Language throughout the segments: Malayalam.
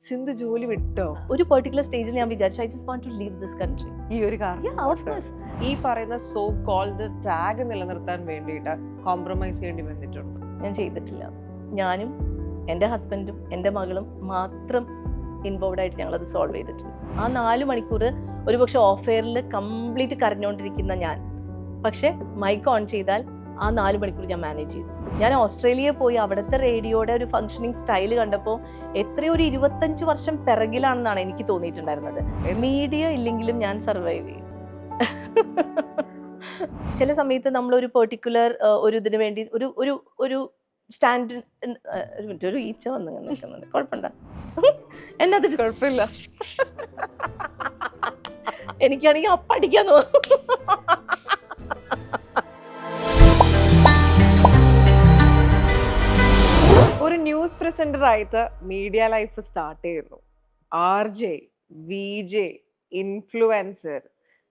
സിന്ധു ജോലി വിട്ടോ? ഒരു പെർട്ടിക്കുലർ സ്റ്റേജിൽ ഞാൻ വിചാരിച്ചു I just want to leave this country. ഈ ഒരു കാരണം ഈ പറയുന്ന സോ കോൾഡ് ടാഗ് നിലനിർത്താൻ വേണ്ടിയിട്ട് കോംപ്രമൈസ് ചെയ്യേണ്ടി വന്നിട്ടുണ്ട്? ഞാൻ ചെയ്തിട്ടില്ല. ഞാനും എൻ്റെ ഹസ്ബൻഡും എൻ്റെ മകളും മാത്രം ഇൻവോൾവ് ആയിട്ട് ഞങ്ങളത് സോൾവ് ചെയ്തിട്ടുണ്ട്. ആ 4 മണിക്കൂർ ഒരുപക്ഷെ ഓഫ് എയറിൽ കംപ്ലീറ്റ് കരഞ്ഞുകൊണ്ടിരിക്കുന്ന ഞാൻ, പക്ഷെ മൈക്ക് ഓൺ ചെയ്താൽ ആ 4 മണിക്കൂർ ഞാൻ മാനേജ് ചെയ്തു. ഞാൻ ഓസ്ട്രേലിയയിൽ പോയി അവിടുത്തെ റേഡിയോയുടെ ഒരു ഫങ്ഷനിങ് സ്റ്റൈൽ കണ്ടപ്പോൾ എത്രയോ ഒരു 25 വർഷം പിറകിലാണെന്നാണ് എനിക്ക് തോന്നിയിട്ടുണ്ടായിരുന്നത്. മീഡിയ ഇല്ലെങ്കിലും ഞാൻ സർവൈവ് ചെയ്യും. ചില സമയത്ത് നമ്മളൊരു പെർട്ടിക്കുലർ ഒരു ഇതിന് വേണ്ടി ഒരു ഒരു ഒരു സ്റ്റാൻഡ് ഒരു ഈച്ച വന്ന് നിൽക്കുന്നുണ്ട്. കുഴപ്പമുണ്ടോ? എന്നത് കുഴപ്പമില്ല. എനിക്കാണെങ്കിൽ അപ്പടിക്കാൻ തോന്നുന്നു. ഒരു ന്യൂസ് പ്രസന്റർ ആയിട്ട് മീഡിയ ലൈഫ് സ്റ്റാർട്ട് ചെയ്യുന്നു. RJ, VJ, influencer,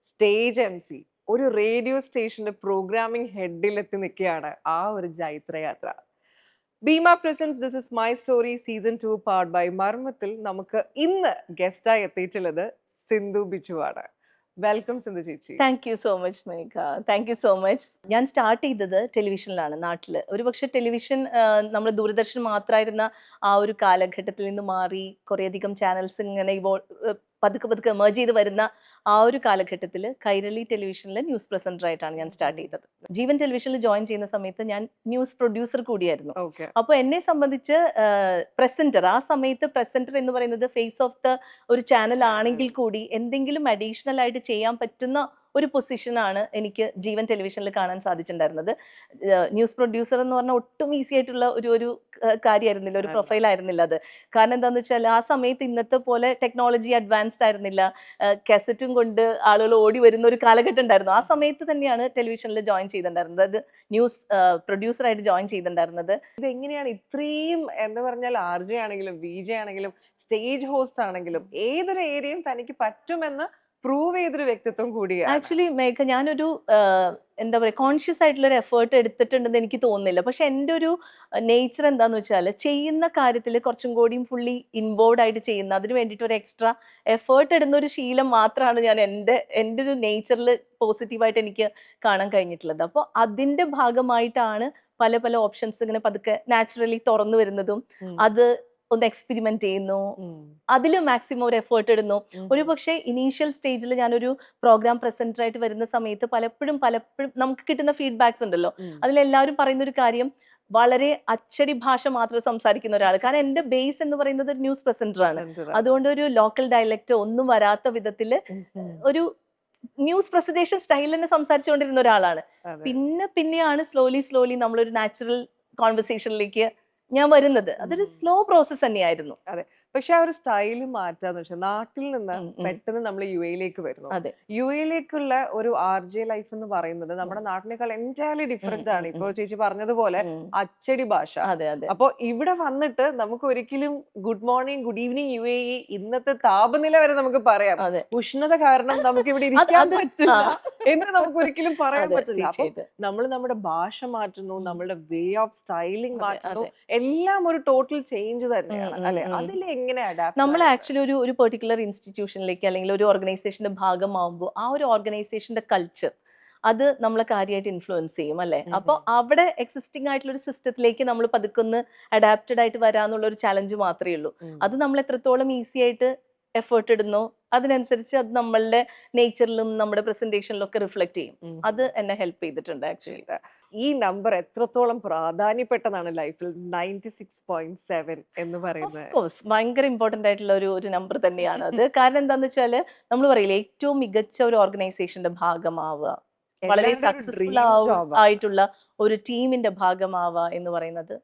stage MC, ഒരു റേഡിയോ സ്റ്റേഷന്റെ പ്രോഗ്രാമിംഗ് ഹെഡിലെത്തി നിൽക്കുകയാണ് ആ ഒരു ജൈത്രയാത്ര. Bhima presents this is my story season 2 part by മർമ്മത്തിൽ നമുക്ക് ഇന്ന് ഗസ്റ്റായി എത്തിയിട്ടുള്ളത് സിന്ധു ബിജു ആണ്. വെൽക്കം സിന്ധു ചേച്ചി. Thank you so much Megha, thank you so much. ഞാൻ സ്റ്റാർട്ട് ചെയ്തത് ടെലിവിഷനിലാണ് നാട്ടിൽ. ഒരുപക്ഷെ ടെലിവിഷൻ നമ്മൾ ദൂരദർശൻ മാത്രമായിരുന്ന ആ ഒരു കാലഘട്ടത്തിൽ നിന്ന് മാറി കുറേയധികം ചാനൽസ് ഇങ്ങനെ പതുക്കെ പതുക്കെ എമേർജ് ചെയ്ത് വരുന്ന ആ ഒരു കാലഘട്ടത്തിൽ കൈരളി ടെലിവിഷനിൽ ന്യൂസ് പ്രസന്റർ ആയിട്ടാണ് ഞാൻ സ്റ്റാർട്ട് ചെയ്തത്. ജീവൻ ടെലിവിഷനിൽ ജോയിൻ ചെയ്യുന്ന സമയത്ത് ഞാൻ ന്യൂസ് പ്രൊഡ്യൂസർ കൂടിയായിരുന്നു. അപ്പോൾ എന്നെ സംബന്ധിച്ച് പ്രസന്റർ, ആ സമയത്ത് പ്രസന്റർ എന്ന് പറയുന്നത് ഫേസ് ഓഫ് ദ ഒരു ചാനൽ ആണെങ്കിൽ കൂടി എന്തെങ്കിലും അഡീഷണൽ ആയിട്ട് ചെയ്യാൻ പറ്റുന്ന ഒരു പൊസിഷനാണ് എനിക്ക് ജീവൻ ടെലിവിഷനിൽ കാണാൻ സാധിച്ചിട്ടുണ്ടായിരുന്നത്. ന്യൂസ് പ്രൊഡ്യൂസർ എന്ന് പറഞ്ഞാൽ ഒട്ടും ഈസി ആയിട്ടുള്ള ഒരു കാര്യമായിരുന്നില്ല, ഒരു പ്രൊഫൈൽ ആയിരുന്നില്ല അത്. കാരണം എന്താണെന്ന് വെച്ചാൽ ആ സമയത്ത് ഇന്നത്തെ പോലെ ടെക്നോളജി അഡ്വാൻസ്ഡ് ആയിരുന്നില്ല. കാസറ്റും കൊണ്ട് ആളുകൾ ഓടി വരുന്ന ഒരു കാലഘട്ടം ഉണ്ടായിരുന്നു. ആ സമയത്ത് തന്നെയാണ് ടെലിവിഷനിൽ ജോയിൻ ചെയ്തിട്ടുണ്ടായിരുന്നത്, അത് ന്യൂസ് പ്രൊഡ്യൂസറായിട്ട് ജോയിൻ ചെയ്തിട്ടുണ്ടായിരുന്നത്. ഇത് എങ്ങനെയാണ് ഇത്രയും എന്താ പറഞ്ഞാൽ RJ ആണെങ്കിലും VJ ആണെങ്കിലും സ്റ്റേജ് ഹോസ്റ്റ് ആണെങ്കിലും ഏതൊരു ഏരിയയും തനിക്ക് പറ്റുമെന്ന് പ്രൂവ് ചെയ്തൊരു വ്യക്തിത്വം കൂടിയാണ്. ആക്ച്വലി മേഘ, ഞാനൊരു എന്താ പറയുക കോൺഷ്യസ് ആയിട്ടുള്ള ഒരു എഫേർട്ട് എടുത്തിട്ടുണ്ടെന്ന് എനിക്ക് തോന്നുന്നില്ല. പക്ഷെ എൻ്റെ ഒരു നേച്ചർ എന്താണെന്ന് വെച്ചാൽ ചെയ്യുന്ന കാര്യത്തിൽ കുറച്ചും കൂടിയും ഫുള്ളി ഇൻവോൾവ് ആയിട്ട് ചെയ്യുന്ന, അതിന് വേണ്ടിയിട്ട് ഒരു എക്സ്ട്രാ എഫേർട്ട് ഇടുന്ന ഒരു ശീലം മാത്രമാണ് ഞാൻ എൻ്റെ ഒരു നേച്ചറിൽ പോസിറ്റീവായിട്ട് എനിക്ക് കാണാൻ കഴിഞ്ഞിട്ടുള്ളത്. അപ്പോൾ അതിൻ്റെ ഭാഗമായിട്ടാണ് പല പല ഓപ്ഷൻസ് ഇങ്ങനെ പതുക്കെ നാച്ചുറലി തുറന്നു വരുന്നതും അത് ഒന്ന് എക്സ്പെരിമെന്റ് ചെയ്യുന്നു, അതിൽ മാക്സിമം ഒരു എഫേർട്ട് ഇടുന്നു. ഒരു പക്ഷേ ഇനീഷ്യൽ സ്റ്റേജിൽ ഞാനൊരു പ്രോഗ്രാം പ്രസന്റർ ആയിട്ട് വരുന്ന സമയത്ത് പലപ്പോഴും നമുക്ക് കിട്ടുന്ന ഫീഡ്ബാക്സ് ഉണ്ടല്ലോ, അതിലെല്ലാവരും പറയുന്ന ഒരു കാര്യം വളരെ അച്ചടി ഭാഷ മാത്രം സംസാരിക്കുന്ന ഒരാൾ. കാരണം എൻ്റെ ബേസ് എന്ന് പറയുന്നത് ന്യൂസ് പ്രസന്റർ ആണ്. അതുകൊണ്ട് ഒരു ലോക്കൽ ഡയലക്റ്റ് ഒന്നും വരാത്ത വിധത്തിൽ ഒരു ന്യൂസ് പ്രസന്റേഷൻ സ്റ്റൈലിൽ തന്നെ സംസാരിച്ചുകൊണ്ടിരുന്ന ഒരാളാണ്. പിന്നെയാണ് സ്ലോലി നമ്മളൊരു നാച്ചുറൽ കോൺവെർസേഷനിലേക്ക് ഞാൻ വരുന്നത്. അതൊരു സ്ലോ പ്രോസസ് തന്നെയായിരുന്നു. അതെ, പക്ഷെ ആ ഒരു സ്റ്റൈല് മാറ്റാന്ന് വെച്ചാൽ നാട്ടിൽ നിന്ന് പെട്ടെന്ന് നമ്മൾ UAE വരുന്നു. UAE ഒരു RJ ലൈഫ് എന്ന് പറയുന്നത് നമ്മുടെ നാട്ടിനേക്കാൾ എൻറ്റയർലി ഡിഫറെന്റ് ആണ്. ഇപ്പൊ ചേച്ചി പറഞ്ഞതുപോലെ അച്ചടി ഭാഷ. അപ്പൊ ഇവിടെ വന്നിട്ട് നമുക്ക് ഒരിക്കലും good morning good evening UAE, ഇന്നത്തെ താപനില വരെ നമുക്ക് പറയാം. ഉഷ്ണത കാരണം നമുക്ക് ഇവിടെ ഇരിക്കാൻ പറ്റില്ല എന്ന് നമുക്ക് ഒരിക്കലും പറയാൻ പറ്റില്ല. അപ്പൊ നമ്മൾ നമ്മുടെ ഭാഷ മാറ്റുന്നു, നമ്മുടെ വേ ഓഫ് സ്റ്റൈലിംഗ് മാറ്റുന്നു, എല്ലാം ഒരു ടോട്ടൽ ചേഞ്ച് തന്നെയാണ് അല്ലെ? അതിലെ നമ്മൾ ആക്ച്വലി ഒരു പെർട്ടിക്കുലർ ഇൻസ്റ്റിറ്റ്യൂഷനിലേക്ക് അല്ലെങ്കിൽ ഒരു ഓർഗനൈസേഷന്റെ ഭാഗമാകുമ്പോൾ ആ ഒരു ഓർഗനൈസേഷന്റെ കൾച്ചർ അത് നമ്മളെ കാര്യമായിട്ട് ഇൻഫ്ലുവൻസ് ചെയ്യും അല്ലെ? അപ്പോൾ അവിടെ എക്സിസ്റ്റിംഗ് ആയിട്ടുള്ള ഒരു സിസ്റ്റത്തിലേക്ക് നമ്മൾ പതുക്കൊന്ന് അഡാപ്റ്റഡ് ആയിട്ട് വരാന്നുള്ള ഒരു ചലഞ്ച് മാത്രമേ ഉള്ളൂ. അത് നമ്മൾ എത്രത്തോളം ഈസി ആയിട്ട് എഫേർട്ട് ഇടുന്നു അതിനനുസരിച്ച് അത് നമ്മളുടെ നേച്ചറിലും നമ്മുടെ പ്രസന്റേഷനിലും ഒക്കെ റിഫ്ലക്ട് ചെയ്യും. അത് എന്നെ ഹെൽപ്പ് ചെയ്തിട്ടുണ്ട് ആക്ച്വലി. ഈ നമ്പർ എത്രത്തോളം പ്രാധാന്യപ്പെട്ടതാണ് ലൈഫിൽ? 96.7 എന്ന് പറയുന്നത് ഭയങ്കര ഇമ്പോർട്ടന്റ് ആയിട്ടുള്ള ഒരു നമ്പർ തന്നെയാണ് അത്. കാരണം എന്താന്ന് വെച്ചാല് നമ്മൾ പറയില്ലേ, ഏറ്റവും മികച്ച ഒരു ഓർഗനൈസേഷന്റെ ഭാഗമാവുക, വളരെ സക്സസ്ഫുൾ ആയിട്ടുള്ള ഒരു ടീമിന്റെ ഭാഗമാവുക എന്ന് പറയുന്നത്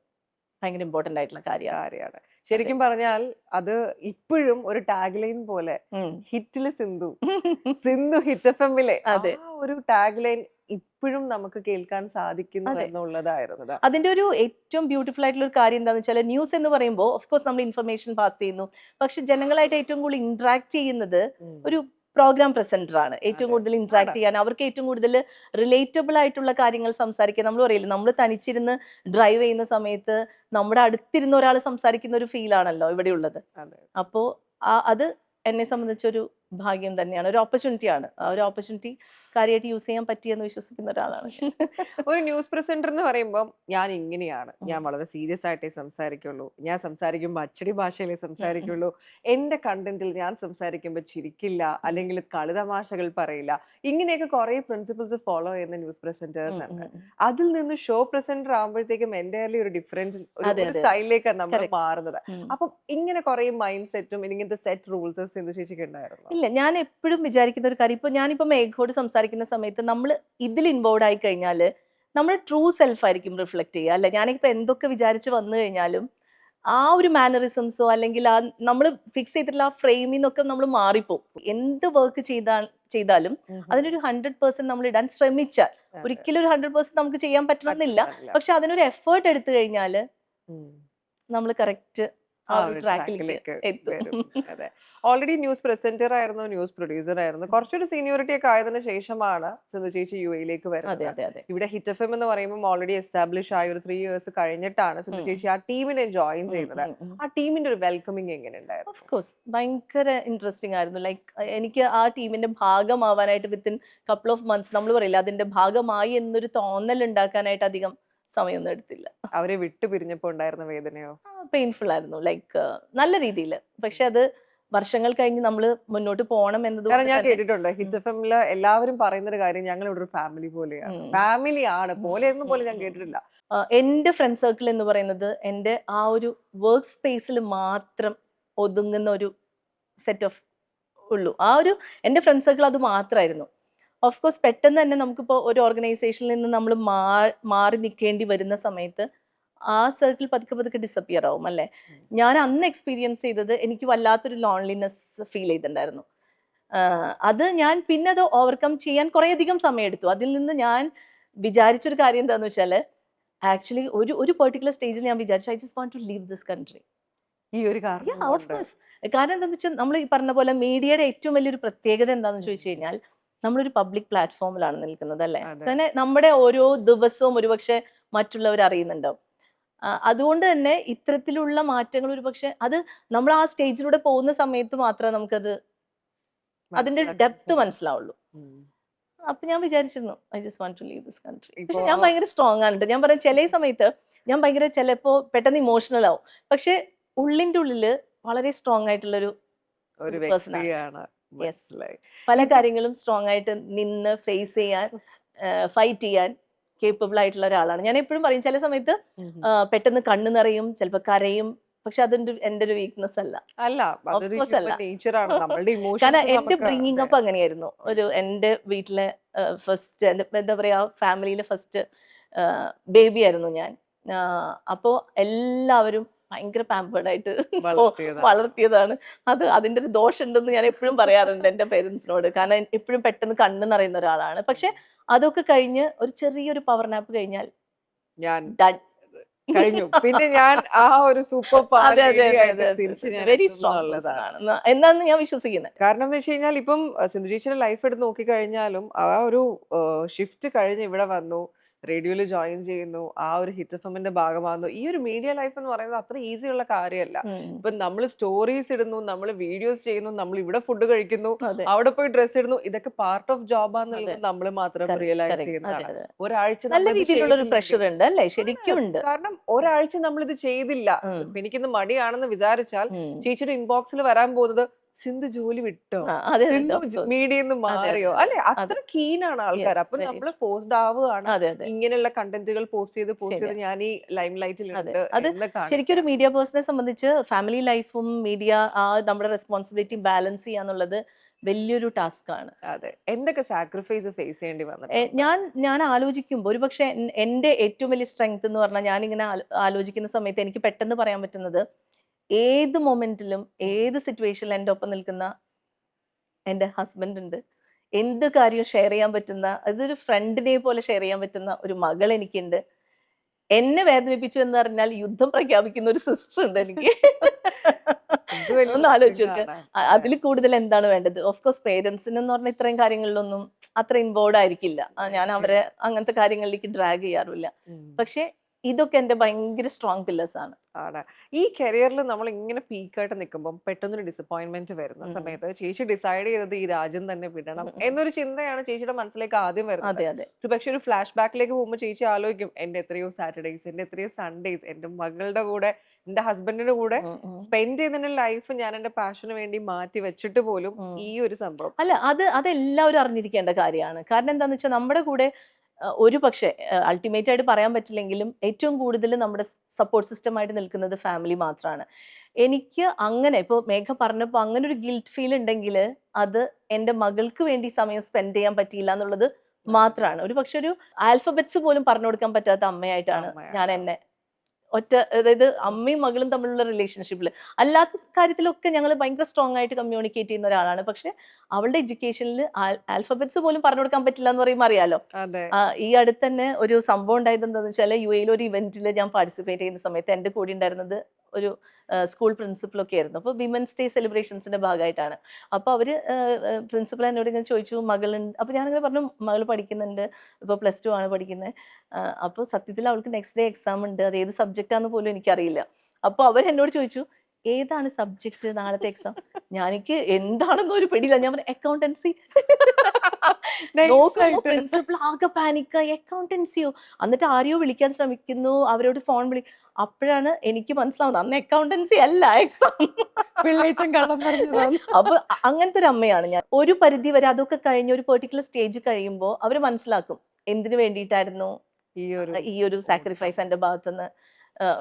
ഭയങ്കര ഇമ്പോർട്ടന്റ് ആയിട്ടുള്ള കാര്യമാണ്. ശരിക്കും പറഞ്ഞാൽ അത് ഇപ്പോഴും ഒരു ടാഗ് ലൈൻ പോലെ ഹിറ്റില് സിന്ധു ഹിറ്റ് FM-ലെ ഒരു ടാഗ് ലൈൻ ഇപ്പോഴും നമുക്ക് കേൾക്കാൻ സാധിക്കുന്നു എന്നുള്ളതായിരുന്നു. അതിന്റെ ഒരു ഏറ്റവും ബ്യൂട്ടിഫുൾ ആയിട്ടുള്ള ഒരു കാര്യം എന്താണെന്ന് വെച്ചാൽ, ന്യൂസ് എന്ന് പറയുമ്പോൾ ഓഫ് കോഴ്സ് നമ്മൾ ഇൻഫർമേഷൻ പാസ് ചെയ്യുന്നു, പക്ഷെ ജനങ്ങളായിട്ട് ഏറ്റവും കൂടുതൽ ഇന്ററാക്ട് ചെയ്യുന്നത് ഒരു പ്രോഗ്രാം പ്രസന്റർ ആണ്. ഏറ്റവും അതെ. കൂടുതൽ ഇന്ററാക്ട് ആണ്. ചെയ്യാൻ, അവർക്ക് ഏറ്റവും കൂടുതൽ റിലേറ്റബിൾ ആയിട്ടുള്ള കാര്യങ്ങൾ സംസാരിക്കാൻ. നമ്മൾ പറയില്ലേ, നമ്മൾ തനിച്ചിരുന്ന് ഡ്രൈവ് ചെയ്യുന്ന സമയത്ത് നമ്മുടെ അടുത്തിരുന്ന ഒരാൾ സംസാരിക്കുന്ന ഒരു ഫീൽ ആണല്ലോ ഇവിടെ ഉള്ളത്. അതെ. അപ്പോൾ അത് എന്നെ സംബന്ധിച്ചൊരു ഭാഗ്യം തന്നെയാണ്, ഒരു ഓപ്പർച്യൂണിറ്റി ആണ്. ആ ഒരു ഓപ്പർച്യൂണിറ്റി കാര്യമായിട്ട് യൂസ് ചെയ്യാൻ പറ്റിയെന്ന് വിശ്വസിക്കുന്ന ഒരാളാണ് ഞാൻ. ഒരു ന്യൂസ് പ്രസന്റർ എന്ന് പറയുമ്പോൾ ഞാൻ ഇങ്ങനെയാണ്, ഉം. ഞാൻ വളരെ സീരിയസ് ആയിട്ടേ സംസാരിക്കുള്ളൂ, ഞാൻ സംസാരിക്കുമ്പോൾ അച്ചടി ഭാഷയിലേ സംസാരിക്കുള്ളൂ, എന്റെ കണ്ടന്റിൽ ഞാൻ സംസാരിക്കുമ്പോൾ ചിരിക്കില്ല, അല്ലെങ്കിൽ കളിതമാശകൾ പറയില്ല, ഇങ്ങനെയൊക്കെ കുറെ പ്രിൻസിപ്പിൾസ് ഫോളോ ചെയ്യുന്ന ന്യൂസ് പ്രസന്റേഴ്സ് ഉണ്ട്. അതിൽ നിന്ന് ഷോ പ്രസന്റർ ആകുമ്പോഴത്തേക്കും എൻ്റയർലി ഒരു ഡിഫറൻസ്, അതെ ഒരു അതെ അതെ, സ്റ്റൈലിലേക്കാണ് നമ്മൾ കറക്റ്റ്. മാറുന്നത്. അപ്പം ഇങ്ങനെ കുറെ മൈൻഡ് സെറ്റും ഇങ്ങനത്തെ സെറ്റ് റൂൾസ് സിന്ധു ചേച്ചിക്ക് ഉണ്ടായിരുന്നു. ഇല്ല, ഞാൻ എപ്പോഴും വിചാരിക്കുന്ന ഒരു കാര്യം, ഇപ്പൊ ഞാനിപ്പോ മേഘോട് സംസാരിക്കുന്ന സമയത്ത് നമ്മൾ ഇതിൽ ഇൻവോൾവ് ആയി കഴിഞ്ഞാൽ നമ്മൾ ട്രൂ സെൽഫ് ആയിരിക്കും റിഫ്ലക്ട് ചെയ്യുക, അല്ലെ? ഞാനിപ്പോ എന്തൊക്കെ വിചാരിച്ച് വന്നു കഴിഞ്ഞാലും ആ ഒരു മാനറിസംസോ അല്ലെങ്കിൽ ആ നമ്മൾ ഫിക്സ് ചെയ്തിട്ടുള്ള ആ ഫ്രെയിമിൽ നിന്നൊക്കെ നമ്മൾ മാറിപ്പോകും. എന്ത് വർക്ക് ചെയ്താലും അതിനൊരു 100% നമ്മൾ ഇടാൻ ശ്രമിച്ചാൽ, ഒരിക്കലും ഒരു 100% നമുക്ക് ചെയ്യാൻ പറ്റണമെന്നില്ല, പക്ഷെ അതിനൊരു എഫേർട്ട് എടുത്തു കഴിഞ്ഞാൽ നമ്മൾ കറക്റ്റ് ആ ഒരു ട്രാക്കിലേക്ക് വരും. എത്തും. അതെ. ഓൾറെഡി ന്യൂസ് പ്രസന്റർ ആയിരുന്നു, ന്യൂസ് പ്രൊഡ്യൂസർ ആയിരുന്നു. കുറച്ചൊരു സീനിയോറിറ്റി ഒക്കെ ആയതിനു ശേഷമാണ് സിന്ധു ചേച്ചി യുഎയിലേക്ക് അതെ വരുന്നത്. അതെ അതെ. ഇവിടെ ഹിറ്റ് എഫ് എം എന്ന് പറയുമ്പോൾ ഓൾറെഡി എസ്റ്റാബ്ലിഷ് ആയ ഒരു 3 ഇയേഴ്സ് കഴിഞ്ഞിട്ടാണ് സിന്ധു ചേച്ചി ആ ടീമിനെ ജോയിൻ ചെയ്യുന്നത്. ആ ടീമിന്റെ ഒരു വെൽക്കമിങ് എങ്ങനെ ഉണ്ടായിരുന്നു? ഓഫ് കോഴ്സ് ഭയങ്കര ഇൻട്രസ്റ്റിംഗ് ആയിരുന്നു. ലൈക്ക് എനിക്ക് ആ ടീമിന്റെ ഭാഗമാവാനായിട്ട് വിത്തിൻ കപ്പിൾ ഓഫ് മന്ത്സ്, നമ്മൾ പറയില്ല അതിന്റെ ഭാഗമായി എന്നൊരു തോന്നൽ ഉണ്ടാക്കാനായിട്ട് അധികം സമയമൊന്നും എടുത്തില്ല. അവരെ വിട്ടു പിരിഞ്ഞപ്പോ ഉണ്ടായിരുന്ന വേദനയോ? പെയിൻഫുൾ ആയിരുന്നു, ലൈക്ക് നല്ല രീതിയിൽ. പക്ഷെ അത് വർഷങ്ങൾ കഴിഞ്ഞ് നമ്മൾ മുന്നോട്ട് പോകണം കാരണം എന്നതുകൊണ്ട് ഞാൻ തന്നെ. കേട്ടിട്ടുണ്ട് ഹിറ്റ് എഫ് എമ്മില് എല്ലാവരും പറയുന്ന ഒരു കാര്യം, ഞങ്ങൾ ഇവിടെ ഒരു ഫാമിലി പോലെയാണ്. ഫാമിലിയാണ്, പോലെയെന്ന് പോലും ഞാൻ കേട്ടിട്ടില്ല. എൻ്റെ ഫ്രണ്ട് സർക്കിൾ എന്ന് പറയുന്നത് എൻ്റെ ആ ഒരു വർക്ക് സ്പേസിൽ മാത്രം ഒതുങ്ങുന്ന ഒരു സെറ്റ് ഓഫ് ഉള്ളൂ. ആ ഒരു എൻ്റെ ഫ്രണ്ട് സർക്കിൾ അത് മാത്രമായിരുന്നു. ഓഫ് കോഴ്സ് പെട്ടെന്ന് തന്നെ നമുക്കിപ്പോൾ ഒരു ഓർഗനൈസേഷനിൽ നിന്ന് നമ്മൾ മാറി നിൽക്കേണ്ടി വരുന്ന സമയത്ത് ആ സർക്കിൾ പതുക്കെ പതുക്കെ ഡിസപ്പിയർ ആവും, അല്ലേ? ഞാൻ അന്ന് എക്സ്പീരിയൻസ് ചെയ്തത്, എനിക്ക് വല്ലാത്തൊരു ലോൺലിനെസ് ഫീൽ ചെയ്തിട്ടുണ്ടായിരുന്നു. അത് ഞാൻ പിന്നെ അത് ഓവർകം ചെയ്യാൻ കുറേയധികം സമയം എടുത്തു. അതിൽ നിന്ന് ഞാൻ വിചാരിച്ചൊരു കാര്യം എന്താണെന്ന് വെച്ചാൽ, ആക്ച്വലി ഒരു പെർട്ടിക്കുലർ സ്റ്റേജിൽ ഞാൻ വിചാരിച്ചു, I just want to leave this country. ഈ ഒരു കാരണം ഓഫ് കോഴ്സ്. കാരണം എന്താണെന്ന് വെച്ചാൽ, നമ്മൾ ഈ പറഞ്ഞ പോലെ മീഡിയയുടെ ഏറ്റവും വലിയൊരു പ്രത്യേകത എന്താണെന്ന് ചോദിച്ചു കഴിഞ്ഞാൽ, നമ്മളൊരു പബ്ലിക് പ്ലാറ്റ്ഫോമിലാണ് നിൽക്കുന്നത്, അല്ലേ? തന്നെ നമ്മുടെ ഓരോ ദിവസവും ഒരുപക്ഷെ മറ്റുള്ളവർ അറിയുന്നുണ്ടാവും. അതുകൊണ്ട് തന്നെ ഇത്തരത്തിലുള്ള മാറ്റങ്ങൾ ഒരുപക്ഷെ അത് നമ്മൾ ആ സ്റ്റേജിലൂടെ പോകുന്ന സമയത്ത് മാത്രമേ നമുക്കത് അതിന്റെ ഡെപ്ത് മനസ്സിലാവുള്ളൂ. അപ്പൊ ഞാൻ വിചാരിച്ചിരുന്നു, I just want to leave this country. പക്ഷെ ഞാൻ ഭയങ്കര സ്ട്രോങ് ആണ്. ഞാൻ പറയാം, ചില സമയത്ത് ഞാൻ ഭയങ്കര ചിലപ്പോ പെട്ടെന്ന് ഇമോഷണൽ ആവും, പക്ഷെ ഉള്ളിന്റെ ഉള്ളില് വളരെ സ്ട്രോങ് ആയിട്ടുള്ളൊരു പേഴ്സൺ ആണ്. പല കാര്യങ്ങളും സ്ട്രോങ് ആയിട്ട് നിന്ന് ഫേസ് ചെയ്യാൻ, ഫൈറ്റ് ചെയ്യാൻ കേപ്പബിൾ ആയിട്ടുള്ള ഒരാളാണ്. ഞാൻ എപ്പോഴും പറയും, ചില സമയത്ത് പെട്ടെന്ന് കണ്ണ് നിറയും, ചിലപ്പോൾ കരയും, പക്ഷെ അതെന്റെ എൻ്റെ ഒരു വീക്ക്നെസ് അല്ല. കാരണം എന്റെ ബ്രിങ്ങിങ് അപ്പ് അങ്ങനെയായിരുന്നു. എൻ്റെ വീട്ടിലെ ഫസ്റ്റ്, എന്താ പറയാ, ഫാമിലിയിലെ ഫസ്റ്റ് ബേബി ആയിരുന്നു ഞാൻ. അപ്പോൾ എല്ലാവരും ഭയങ്കര പാമ്പേർഡ് ആയിട്ട് വളർത്തിയതാണ്. അതിന്റെ ഒരു ദോഷം ഉണ്ടെന്ന് ഞാൻ എപ്പോഴും പറയാറുണ്ട് എൻ്റെ പേരൻസിനോട്. കാരണം എപ്പോഴും പെട്ടെന്ന് കണ്ണ് നിറയുന്ന ഒരാളാണ്. പക്ഷെ അതൊക്കെ കഴിഞ്ഞ് ഒരു ചെറിയൊരു പവർ നാപ്പ് കഴിഞ്ഞാൽ ഞാൻ കഴിഞ്ഞു. പിന്നെ ഞാൻ ആ ഒരു സൂപ്പർ വെരി സ്ട്രോങ് എന്നാണ് ഞാൻ വിശ്വസിക്കുന്നത്. കാരണം എന്ന് വെച്ച് കഴിഞ്ഞാൽ, ഇപ്പം സിന്ധു ചേച്ചിയുടെ ലൈഫ് എടുത്ത് നോക്കിക്കഴിഞ്ഞാലും ആ ഒരു ഷിഫ്റ്റ് കഴിഞ്ഞ് ഇവിടെ വന്നു, റേഡിയോയിൽ ജോയിൻ ചെയ്യുന്നു, ആ ഒരു ഹിറ്റ് എഫ് എമ്മിന്റെ ഭാഗമാകുന്നു. ഈ ഒരു മീഡിയ ലൈഫ് എന്ന് പറയുന്നത് അത്ര ഈസി ഉള്ള കാര്യമല്ല. ഇപ്പൊ നമ്മൾ സ്റ്റോറീസ് ഇടുന്നു, നമ്മൾ വീഡിയോസ് ചെയ്യുന്നു, നമ്മൾ ഇവിടെ ഫുഡ് കഴിക്കുന്നു, അവിടെ പോയി ഡ്രസ് ഇടുന്നു, ഇതൊക്കെ പാർട്ട് ഓഫ് ജോബാന്നുള്ളത് നമ്മൾ മാത്രം റിയലൈസ് ചെയ്യുന്നതാണ്. ഒരാഴ്ച നല്ല രീതിയിലുള്ള ഒരു പ്രഷർ ഉണ്ട്, അല്ലേ? ശരിക്കും ഉണ്ട്. കാരണം ഒരാഴ്ച നമ്മൾ ഇത് ചെയ്തില്ല, എനിക്കിന്ന് മടിയാണെന്ന് വിചാരിച്ചാൽ ചേച്ചിയുടെ ഇൻബോക്സിൽ വരാൻ പോകുന്നത്, സിന്ധു ജോലി വിട്ടോ, സിന്ധു മീഡിയന്ന് മാറിയോ, അല്ലെ? അത്ര കീനാണ് ആൾക്കാർ. അപ്പൊ നമ്മള് പോസ്റ്റ് ആവുകയാണ്, ഇങ്ങനെയുള്ള കണ്ടന്റുകൾ പോസ്റ്റ് ചെയ്ത് ഞാൻ ഈ ലൈം ലൈറ്റിൽ അത് ശരിക്കും ഒരു മീഡിയ പേഴ്സണെ സംബന്ധിച്ച് ഫാമിലി ലൈഫും മീഡിയ നമ്മുടെ റെസ്പോൺസിബിലിറ്റി ബാലൻസ് ചെയ്യാന്നുള്ളത് വലിയൊരു ടാസ്ക് ആണ്. അതെ. എന്തൊക്കെ സാക്രിഫൈസ് ഫേസ് ചെയ്യേണ്ടി വന്നു? ഞാൻ ആലോചിക്കുമ്പോൾ ഒരുപക്ഷെ എൻ്റെ ഏറ്റവും വലിയ സ്ട്രെങ്ത് എന്ന് പറഞ്ഞാൽ, ഞാനിങ്ങനെ ആലോചിക്കുന്ന സമയത്ത് എനിക്ക് പെട്ടെന്ന് പറയാൻ പറ്റുന്നത്, ഏത് മൊമെന്റിലും ഏത് സിറ്റുവേഷനിലും എൻ്റെ ഒപ്പം നിൽക്കുന്ന എൻ്റെ ഹസ്ബൻഡ് ഉണ്ട്. എന്ത് കാര്യവും ഷെയർ ചെയ്യാൻ പറ്റുന്ന, അതൊരു ഫ്രണ്ടിനെ പോലെ ഷെയർ ചെയ്യാൻ പറ്റുന്ന ഒരു മകൾ എനിക്കുണ്ട്. എന്നെ വേദനിപ്പിച്ചു എന്ന് പറഞ്ഞാൽ യുദ്ധം പ്രഖ്യാപിക്കുന്ന ഒരു സിസ്റ്റർ ഉണ്ട് എനിക്ക്. ഇത് വലിയ ഒന്ന് ആലോചിച്ച് blessing നോക്ക്. ആണ്. അതെ. അതിൽ കൂടുതൽ എന്താണ് വേണ്ടത്? ഓഫ് കോഴ്സ് പേരൻസിന് എന്ന് പറഞ്ഞാൽ ഇത്രയും കാര്യങ്ങളിലൊന്നും അത്ര ഇൻവോൾവ് ആയിരിക്കില്ല. ഞാൻ അവരെ അങ്ങനത്തെ കാര്യങ്ങളിലേക്ക് ഡ്രാഗ് ചെയ്യാറില്ല. ഉം. പക്ഷെ ഇതൊക്കെ എന്റെ ഭയങ്കര സ്ട്രോങ് പില്ലേഴ്സ് ആണ്. ആണ്. ഈ കരിയറിൽ നമ്മൾ ഇങ്ങനെ പീക്കായിട്ട് നിൽക്കുമ്പോൾ പെട്ടെന്നൊരു ഡിസപ്പോയിന്റ്മെന്റ് വരുന്ന സമയത്ത് ചേച്ചി ഡിസൈഡ് ചെയ്തത് ഈ രാജ്യം തന്നെ വിടണം എന്നൊരു ചിന്തയാണ് ചേച്ചിയുടെ മനസ്സിലേക്ക് ആദ്യം വരുന്നത്. അതെ അതെ. പക്ഷെ ഒരു ഫ്ലാഷ് ബാക്കിലേക്ക് പോകുമ്പോൾ ചേച്ചി ആലോചിക്കും എന്റെ എത്രയോ സാറ്റർഡേസ്, എന്റെ എത്രയോ സൺഡേസ് എന്റെ മകളുടെ കൂടെ എന്റെ ഹസ്ബൻഡിന്റെ കൂടെ സ്പെൻഡ് ചെയ്തതിന്റെ ലൈഫ് ഞാൻ എന്റെ പാഷന് വേണ്ടി മാറ്റി വെച്ചിട്ട് പോലും ഈ ഒരു സംഭവം. അല്ല, അതെല്ലാവരും അറിഞ്ഞിരിക്കേണ്ട കാര്യമാണ്. കാരണം എന്താന്ന് വെച്ചാൽ നമ്മുടെ കൂടെ ഒരു പക്ഷേ അൾട്ടിമേറ്റ് ആയിട്ട് പറയാൻ പറ്റില്ലെങ്കിലും ഏറ്റവും കൂടുതൽ നമ്മുടെ സപ്പോർട്ട് സിസ്റ്റം ആയിട്ട് നിൽക്കുന്നത് ഫാമിലി മാത്രമാണ്. എനിക്ക് അങ്ങനെ ഇപ്പോൾ മേഘ പറഞ്ഞപ്പോൾ അങ്ങനെ ഒരു ഗിൽറ്റ് ഫീൽ ഉണ്ടെങ്കിൽ അത് എൻ്റെ മകൾക്ക് വേണ്ടി സമയം സ്പെൻഡ് ചെയ്യാൻ പറ്റിയില്ല എന്നുള്ളത് മാത്രമാണ്. ഒരു പക്ഷെ ഒരു ആൽഫബറ്റ്സ് പോലും പറഞ്ഞു കൊടുക്കാൻ പറ്റാത്ത അമ്മയായിട്ടാണ് ഞാൻ എന്നെ അതായത് അമ്മയും മകളും തമ്മിലുള്ള റിലേഷൻഷിപ്പിൽ അല്ലാത്ത കാര്യത്തിലൊക്കെ ഞങ്ങൾ ഭയങ്കര സ്ട്രോങ് ആയിട്ട് കമ്മ്യൂണിക്കേറ്റ് ചെയ്യുന്ന ഒരാളാണ്. പക്ഷെ അവളുടെ എഡ്യൂക്കേഷനിൽ ആൽഫബറ്റ്സ് പോലും പറഞ്ഞു കൊടുക്കാൻ പറ്റില്ല എന്ന് പറയുമ്പോൾ അറിയാലോ. ഈ അടുത്ത് തന്നെ ഒരു സംഭവം ഉണ്ടായത് എന്താണെന്ന് വെച്ചാൽ യുഎയിൽ ഒരു ഇവന്റിൽ ഞാൻ പാർട്ടിസിപ്പേറ്റ് ചെയ്യുന്ന സമയത്ത് എൻ്റെ കൂടെ ഉണ്ടായിരുന്നത് ഒരു സ്കൂൾ പ്രിൻസിപ്പലൊക്കെ ആയിരുന്നു. അപ്പോൾ വിമൻസ് ഡേ സെലിബ്രേഷൻസിന്റെ ഭാഗമായിട്ടാണ്. അപ്പോൾ അവർ പ്രിൻസിപ്പൽ എന്നോട് ഇങ്ങനെ ചോദിച്ചു മകളുണ്ട്. അപ്പോൾ ഞാനിങ്ങനെ പറഞ്ഞു മകൾ പഠിക്കുന്നുണ്ട്, ഇപ്പോൾ +2 ആണ് പഠിക്കുന്നത്. അപ്പോൾ സത്യത്തിൽ അവൾക്ക് നെക്സ്റ്റ് ഡേ എക്സാം ഉണ്ട്, അത് ഏത് സബ്ജക്റ്റാന്ന് പോലും എനിക്കറിയില്ല. അപ്പോൾ അവരെന്നോട് ചോദിച്ചു ഏതാണ് സബ്ജക്റ്റ് നാളത്തെ എക്സാം? എനിക്ക് എന്താണെന്നോ ഒരു പിടിയില്ല. ഞാൻ പറഞ്ഞു അക്കൗണ്ടൻസി. പ്രിൻസിപ്പൾ ആകെ പാനിക്ക, അക്കൗണ്ടൻസിയോ? എന്നിട്ട് ആരെയോ വിളിക്കാൻ ശ്രമിക്കുന്നു, അവരോട് ഫോൺ വിളി. അപ്പോഴാണ് എനിക്ക് മനസ്സിലാവുന്നത് അന്ന് അക്കൗണ്ടൻസി അല്ല എക്സാം. അപ്പൊ അങ്ങനത്തെ ഒരു അമ്മയാണ് ഞാൻ. ഒരു പരിധി വരെ അതൊക്കെ കഴിഞ്ഞ് ഒരു പെർട്ടിക്കുലർ സ്റ്റേജ് കഴിയുമ്പോൾ അവർ മനസ്സിലാക്കും എന്തിനു വേണ്ടിയിട്ടായിരുന്നു ഈ ഒരു സാക്രിഫൈസ് എന്റെ ഭാഗത്തുനിന്ന്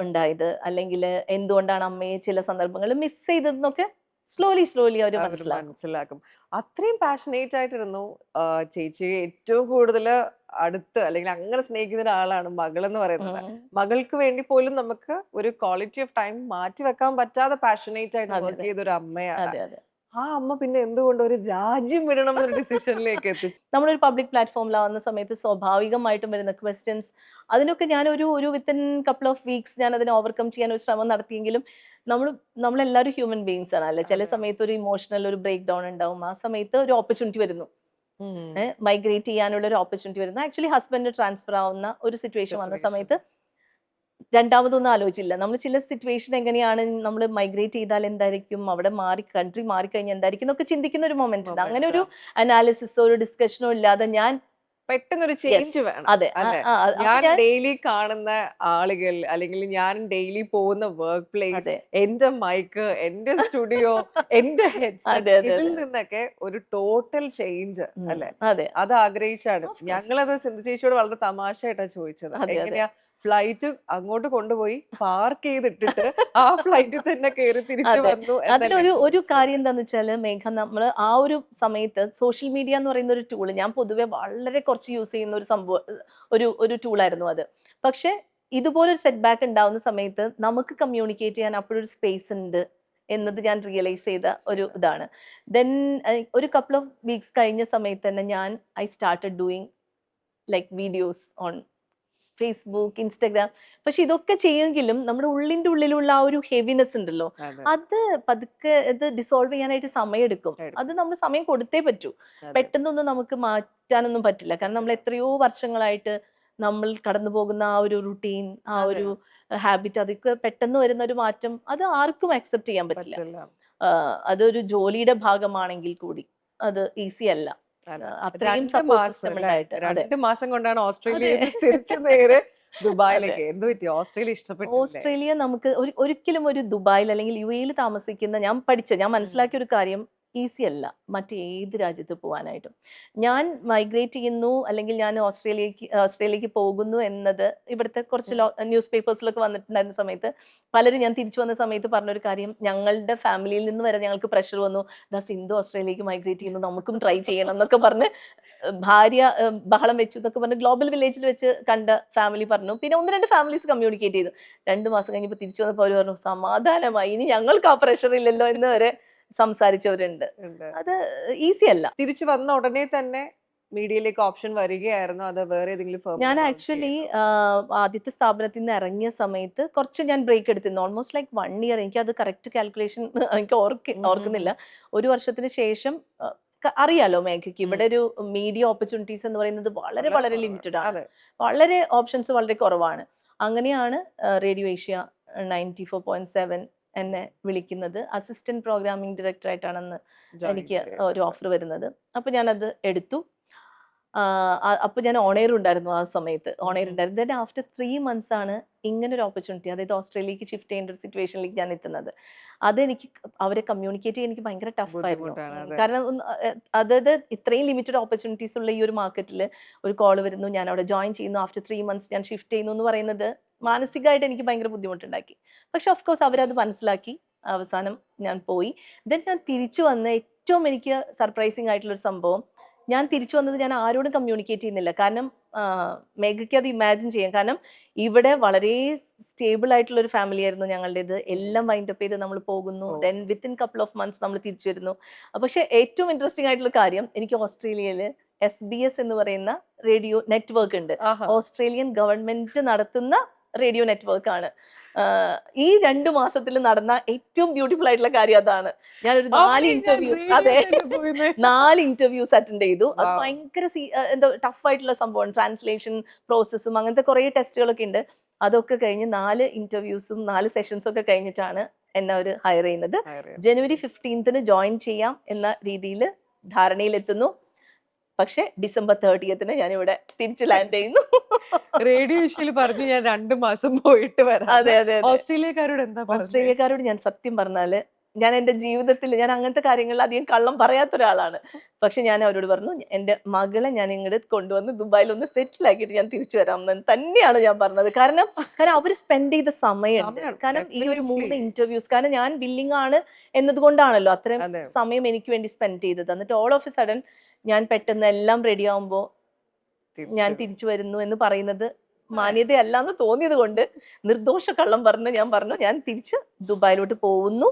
ഉണ്ടായത്, അല്ലെങ്കിൽ എന്തുകൊണ്ടാണ് അമ്മയെ ചില സന്ദർഭങ്ങളിൽ മിസ് ചെയ്തതെന്നൊക്കെ സ്ലോലി അവർ മനസ്സിലാക്കും. അത്രയും പാഷനേറ്റ് ആയിട്ടിരുന്നു ചേച്ചി. ഏറ്റവും കൂടുതൽ അടുത്ത് അല്ലെങ്കിൽ അങ്ങനെ സ്നേഹിക്കുന്ന ഒരാളാണ് മകൾ എന്ന് പറയുന്നത്. മകൾക്ക് വേണ്ടി പോലും നമുക്ക് ഒരു ക്വാളിറ്റി ഓഫ് ടൈം മാറ്റി വെക്കാൻ പറ്റാതെ പാഷനേറ്റ് ആയിട്ട് വർക്ക് ചെയ്ത ഒരു അമ്മയാണ്. ആ അമ്മ പിന്നെ എന്തുകൊണ്ട് ഒരു രാജ്യം വിടണം എന്നൊരു ഡിസിഷനിലേക്ക് എത്തിച്ചു? നമ്മളൊരു പബ്ലിക് പ്ലാറ്റ്ഫോമിലാവുന്ന സമയത്ത് സ്വാഭാവികമായിട്ടും വരുന്ന ക്വസ്റ്റ്യൻസ്, അതിനൊക്കെ ഞാൻ ഒരു വിത്തിൻ കപ്പിൾ ഓഫ് വീക്സ് ഞാൻ അതിനെ ഓവർകം ചെയ്യാൻ ഒരു ശ്രമം നടത്തിയെങ്കിലും നമ്മളെല്ലാവരും ഹ്യൂമൻ ബീങ്സ് ആണ് അല്ലെ. ചില സമയത്ത് ഒരു ഇമോഷണൽ ഒരു ബ്രേക്ക് ഡൗൺ ഉണ്ടാവും. ആ സമയത്ത് ഒരു ഓപ്പർച്യൂണിറ്റി വരുന്നു, മൈഗ്രേറ്റ് ചെയ്യാനുള്ള ഒരു ഓപ്പർച്യൂണിറ്റി വരുന്നു. ആക്ച്വലി ഹസ്ബൻഡ് ട്രാൻസ്ഫർ ആവുന്ന ഒരു സിറ്റുവേഷൻ വന്ന സമയത്ത് രണ്ടാമതൊന്നും ആലോചിച്ചില്ല. നമ്മൾ ചില സിറ്റുവേഷൻ എങ്ങനെയാണ് നമ്മൾ മൈഗ്രേറ്റ് ചെയ്താൽ എന്തായിരിക്കും, അവിടെ കൺട്രി മാറിക്കഴിഞ്ഞാൽ എന്തായിരിക്കും എന്നൊക്കെ ചിന്തിക്കുന്ന ഒരു മൊമെന്റ് ഉണ്ട്. അങ്ങനെ ഒരു അനാലിസിസോ ഒരു ഡിസ്കഷനോ ഇല്ലാതെ ഞാൻ പെട്ടെന്നൊരു ചേഞ്ച് വേണം. അതെ, ഞാൻ ഡെയിലി കാണുന്ന ആളുകൾ അല്ലെങ്കിൽ ഞാൻ ഡെയിലി പോകുന്ന വർക്ക് പ്ലേസ്, എന്റെ മൈക്ക്, എന്റെ സ്റ്റുഡിയോ, എന്റെ ഹെഡ്സെറ്റ്, ഇതിൽ നിന്നൊക്കെ ഒരു ടോട്ടൽ ചേഞ്ച് അല്ലെ, അത് ആഗ്രഹിച്ചാണ്. ഞങ്ങളത് സിന്ധു ചേച്ചിയോട് വളരെ തമാശയായിട്ടാണ് ചോദിച്ചത്, എങ്ങനെയാ ഫ്ലൈറ്റ് അങ്ങോട്ട് കൊണ്ടുപോയി പാർക്ക് ചെയ്തിട്ടിട്ട് ആ ഫ്ലൈറ്റിൽ തന്നെ കയറി തിരിച്ചു വന്നു. ഒരു കാര്യം എന്താന്ന് വെച്ചാല് മേഘ, നമ്മള് ആ ഒരു സമയത്ത് സോഷ്യൽ മീഡിയ എന്ന് പറയുന്ന ഒരു ടൂള് ഞാൻ പൊതുവെ വളരെ കുറച്ച് യൂസ് ചെയ്യുന്ന ഒരു സംഭവം, ഒരു ടൂളായിരുന്നു അത്. പക്ഷെ ഇതുപോലൊരു സെറ്റ് ബാക്ക് ഉണ്ടാവുന്ന സമയത്ത് നമുക്ക് കമ്മ്യൂണിക്കേറ്റ് ചെയ്യാൻ അപ്പോഴൊരു സ്പേസ് ഉണ്ട് എന്നത് ഞാൻ റിയലൈസ് ചെയ്ത ഒരു ഇതാണ്. ദെൻ ഒരു കപ്പിൾ ഓഫ് വീക്സ് കഴിഞ്ഞ സമയത്ത് തന്നെ I started doing like videos on Facebook, Instagram. പക്ഷെ ഇതൊക്കെ ചെയ്യുമെങ്കിലും നമ്മുടെ ഉള്ളിന്റെ ഉള്ളിലുള്ള ആ ഒരു ഹെവിനെസ് ഉണ്ടല്ലോ, അത് പതുക്കെ ഇത് ഡിസോൾവ് ചെയ്യാനായിട്ട് സമയം എടുക്കും. അത് നമ്മൾ സമയം കൊടുത്തേ പറ്റൂ. പെട്ടെന്നൊന്നും നമുക്ക് മാറ്റാനൊന്നും പറ്റില്ല. കാരണം നമ്മൾ എത്രയോ വർഷങ്ങളായിട്ട് നമ്മൾ കടന്നു പോകുന്ന ആ ഒരു റുട്ടീൻ, ആ ഒരു ഹാബിറ്റ്, അതൊക്കെ പെട്ടെന്ന് വരുന്ന ഒരു മാറ്റം അത് ആർക്കും അക്സെപ്റ്റ് ചെയ്യാൻ പറ്റില്ല. അതൊരു ജോലിയുടെ ഭാഗമാണെങ്കിൽ കൂടി അത് ഈസി അല്ല. അത്രയും സപ്പോർട്ട് സിസ്റ്റം ഉണ്ടായിട്ട് 2 മാസം കൊണ്ടാണ് ഓസ്ട്രേലിയയിൽ തിരിച്ചു നേരെ ദുബായിലേക്ക്. എന്ത് പറ്റി? ഓസ്ട്രേലിയ ഇഷ്ടപ്പെട്ടു? ഓസ്ട്രേലിയ നമുക്ക് ഒരിക്കലും ഒരു ദുബായിൽ അല്ലെങ്കിൽ യുഎയിൽ താമസിക്കുന്ന ഞാൻ മനസ്സിലാക്കിയ ഒരു കാര്യം, ഈസി അല്ല മറ്റേത് രാജ്യത്ത് പോകാനായിട്ടും. ഞാൻ മൈഗ്രേറ്റ് ചെയ്യുന്നു അല്ലെങ്കിൽ ഞാൻ ഓസ്ട്രേലിയക്ക് പോകുന്നു എന്നത് ഇവിടുത്തെ കുറച്ച് ന്യൂസ് പേപ്പേഴ്സിലൊക്കെ വന്നിട്ടുണ്ടായിരുന്ന സമയത്ത് പലരും ഞാൻ തിരിച്ചു വന്ന സമയത്ത് പറഞ്ഞൊരു കാര്യം, ഞങ്ങളുടെ ഫാമിലിയിൽ നിന്ന് വരെ ഞങ്ങൾക്ക് പ്രഷർ വന്നു, സിന്ധു ഓസ്ട്രേലിയക്ക് മൈഗ്രേറ്റ് ചെയ്യുന്നു, നമുക്കും ട്രൈ ചെയ്യണം എന്നൊക്കെ പറഞ്ഞ് ഭാര്യ ബഹളം വെച്ചു എന്നൊക്കെ പറഞ്ഞ് ഗ്ലോബൽ വില്ലേജിൽ വെച്ച് കണ്ട ഫാമിലി പറഞ്ഞു. പിന്നെ 1-2 ഫാമിലീസ് കമ്മ്യൂണിക്കേറ്റ് ചെയ്തു. 2 മാസം കഴിഞ്ഞപ്പോൾ തിരിച്ചു വന്നപ്പോൾ അവർ പറഞ്ഞു സമാധാനമായി, ഇനി ഞങ്ങൾക്ക് ആ പ്രഷർ ഇല്ലല്ലോ എന്ന് വരെ സംസാരിച്ചവരുണ്ട്. അത് ഈസി അല്ല. തിരിച്ചു വന്ന ഉടനെ തന്നെ മീഡിയയിലേക്ക് ഓപ്ഷൻ വരികയായിരുന്നോ അത് വേറെ ഏതെങ്കിലും firm ഞാൻ ൽ work ആക്ച്വലി ചെയ്തോ? ആദ്യത്തെ സ്ഥാപനത്തിൽ നിന്ന് ഇറങ്ങിയ സമയത്ത് കുറച്ച് ഞാൻ ബ്രേക്ക് എടുത്തിരുന്നു. Almost like 1 year. എനിക്കത് കറക്റ്റ് കാൽക്കുലേഷൻ എനിക്ക് ഓർക്കുന്നില്ല. ഒരു വർഷത്തിന് ശേഷം അറിയാലോ മേഘയ്ക്ക് ഇവിടെ ഒരു മീഡിയ ഓപ്പർച്യൂണിറ്റീസ് എന്ന് പറയുന്നത് വളരെ വളരെ വളരെ കുറവാണ്. ലിമിറ്റഡ് ആണ്. അതെ. വളരെ ഓപ്ഷൻസ് വളരെ കുറവാണ്. അങ്ങനെയാണ് റേഡിയോ ഏഷ്യ 94.7 എന്നെ വിളിക്കുന്നത്. അസിസ്റ്റന്റ് പ്രോഗ്രാമിംഗ് ഡയറക്ടർ ആയിട്ടാണെന്ന് ജോയിൻ എനിക്ക് ഒരു ചെയ്തത്. ഓഫർ വരുന്നത്. അപ്പോൾ ഞാനത് എടുത്തു. അപ്പോൾ ഞാൻ ഓൺ എയർ ഉണ്ടായിരുന്നു ആ സമയത്ത്. ഓൺ എയർ ഉണ്ടായിരുന്നു. ദെൻ ആഫ്റ്റർ 3 മന്ത്സ് ആണ് ഇങ്ങനൊരു ഓപ്പർച്യൂണിറ്റി, അതായത് ഓസ്ട്രേലിയയിലേക്ക് ഷിഫ്റ്റ് ചെയ്യേണ്ട ഒരു സിറ്റുവേഷനിലേക്ക് ഞാൻ എത്തുന്നത്. അതെനിക്ക് അവരെ കമ്മ്യൂണിക്കേറ്റ് ചെയ്യാൻ എനിക്ക് ഭയങ്കര ടഫായിരുന്നു. ബുദ്ധിമുട്ടാണ്. അതെ. കാരണം അതായത് ഇത്രയും ലിമിറ്റഡ് ഓപ്പർച്യൂണിറ്റീസ് ഉള്ള ഈ ഒരു മാർക്കറ്റിൽ ഒരു കോൾ വരുന്നു, ഞാൻ അവിടെ ജോയിൻ ചെയ്യുന്നു, ആഫ്റ്റർ 3 മന്ത്സ് ഞാൻ ഷിഫ്റ്റ് ചെയ്യുന്നു എന്ന് പറയുന്നത് മാനസികമായിട്ട് എനിക്ക് ഭയങ്കര ബുദ്ധിമുട്ടുണ്ടാക്കി. പക്ഷെ ഓഫ് കോഴ്സ് അവരത് മനസ്സിലാക്കി. അവസാനം ഞാൻ പോയി. ദെൻ ഞാൻ തിരിച്ചു വന്ന ഏറ്റവും എനിക്ക് സർപ്രൈസിങ് ആയിട്ടുള്ളൊരു സംഭവം, ഞാൻ തിരിച്ചു വന്നത് ഞാൻ ആരോടും കമ്മ്യൂണിക്കേറ്റ് ചെയ്യുന്നില്ല. കാരണം മേഘയ്ക്ക് അത് ഇമാജിൻ ചെയ്യാം. കാരണം ഇവിടെ വളരെ സ്റ്റേബിൾ ആയിട്ടുള്ള ഒരു ഫാമിലി ആയിരുന്നു ഞങ്ങളുടേത്. എല്ലാം വൈൻഡ് അപ്പ് ചെയ്ത് നമ്മൾ പോകുന്നു. Then within couple of months നമ്മൾ തിരിച്ചു വരുന്നു. പക്ഷെ ഏറ്റവും ഇൻട്രസ്റ്റിംഗ് ആയിട്ടുള്ള കാര്യം, എനിക്ക് ഓസ്ട്രേലിയയിൽ SBS എന്ന് പറയുന്ന റേഡിയോ നെറ്റ്വർക്ക് ഉണ്ട്. ആഹാ. ഓസ്ട്രേലിയൻ ഗവൺമെന്റ് നടത്തുന്ന റേഡിയോ നെറ്റ്വർക്ക് ആണ്. ഈ 2 മാസത്തിൽ നടന്ന ഏറ്റവും ബ്യൂട്ടിഫുൾ ആയിട്ടുള്ള കാര്യം അതാണ്. ഞാനൊരു 4 ഇന്റർവ്യൂസ്, അതെ, 4 ഇന്റർവ്യൂസ് അറ്റൻഡ് ചെയ്തു. അത് Wow. ഭയങ്കര എന്താ ടഫ് ആയിട്ടുള്ള സംഭവമാണ്. ട്രാൻസ്ലേഷൻ പ്രോസസ്സും അങ്ങനത്തെ കുറേ ടെസ്റ്റുകളൊക്കെ ഉണ്ട്. അതൊക്കെ കഴിഞ്ഞ് 4 ഇന്റർവ്യൂസും 4 സെഷൻസും ഒക്കെ കഴിഞ്ഞിട്ടാണ് എന്നെ അവർ ഹയർ ചെയ്യുന്നത്. ജനുവരി 15 ജോയിൻ ചെയ്യാം എന്ന രീതിയിൽ ധാരണയിലെത്തുന്നു. പക്ഷെ ഡിസംബർ 30 ഞാൻ ഇവിടെ തിരിച്ചു ലാൻഡ് ചെയ്യുന്നു. റേഡിയോ ഏഷ്യയിൽ പറഞ്ഞു ഞാൻ 2 മാസം പോയിട്ട് വരാം. അതെ അതെ അതെ. ഓസ്ട്രേലിയക്കാരോട് എന്താ പറഞ്ഞത്? ഓസ്ട്രേലിയക്കാരോട് ഞാൻ സത്യം പറഞ്ഞാല്, ഞാൻ എൻ്റെ ജീവിതത്തിൽ ഞാൻ അങ്ങനത്തെ കാര്യങ്ങളിൽ അധികം കള്ളം പറയാത്ത ഒരാളാണ്. പക്ഷെ ഞാൻ അവരോട് പറഞ്ഞു, എൻ്റെ മകളെ ഞാൻ ഇങ്ങോട്ട് കൊണ്ടുവന്ന് ദുബായിൽ ഒന്ന് സെറ്റിൽ ആക്കിയിട്ട് ഞാൻ തിരിച്ചു വരാം എന്ന് തന്നെയാണ് ഞാൻ പറഞ്ഞത്. കാരണം അവർ സ്പെൻഡ് ചെയ്ത സമയമുണ്ട്. സമയം, കാരണം ഈ ഒരു 3 definitely. ഇന്റർവ്യൂസ്, കാരണം ഞാൻ വില്ലിംഗ് ആണ് എന്നതുകൊണ്ടാണല്ലോ അത്രയും അതെ. സമയം എനിക്ക് വേണ്ടി സ്പെൻഡ് ചെയ്തത്. എന്നിട്ട് ഓൾ ഓഫ് എ സഡൻ ഞാൻ പെട്ടെന്ന് എല്ലാം റെഡി ആവുമ്പോൾ ഞാൻ തിരിച്ചു വരുന്നു എന്ന് പറയുന്നത് മാന്യതയല്ല എന്ന് തോന്നിയത് കൊണ്ട് നിർദോഷ കള്ളം പറഞ്ഞ് ഞാൻ പറഞ്ഞു, ഞാൻ തിരിച്ച് ദുബായിലോട്ട് പോകുന്നു.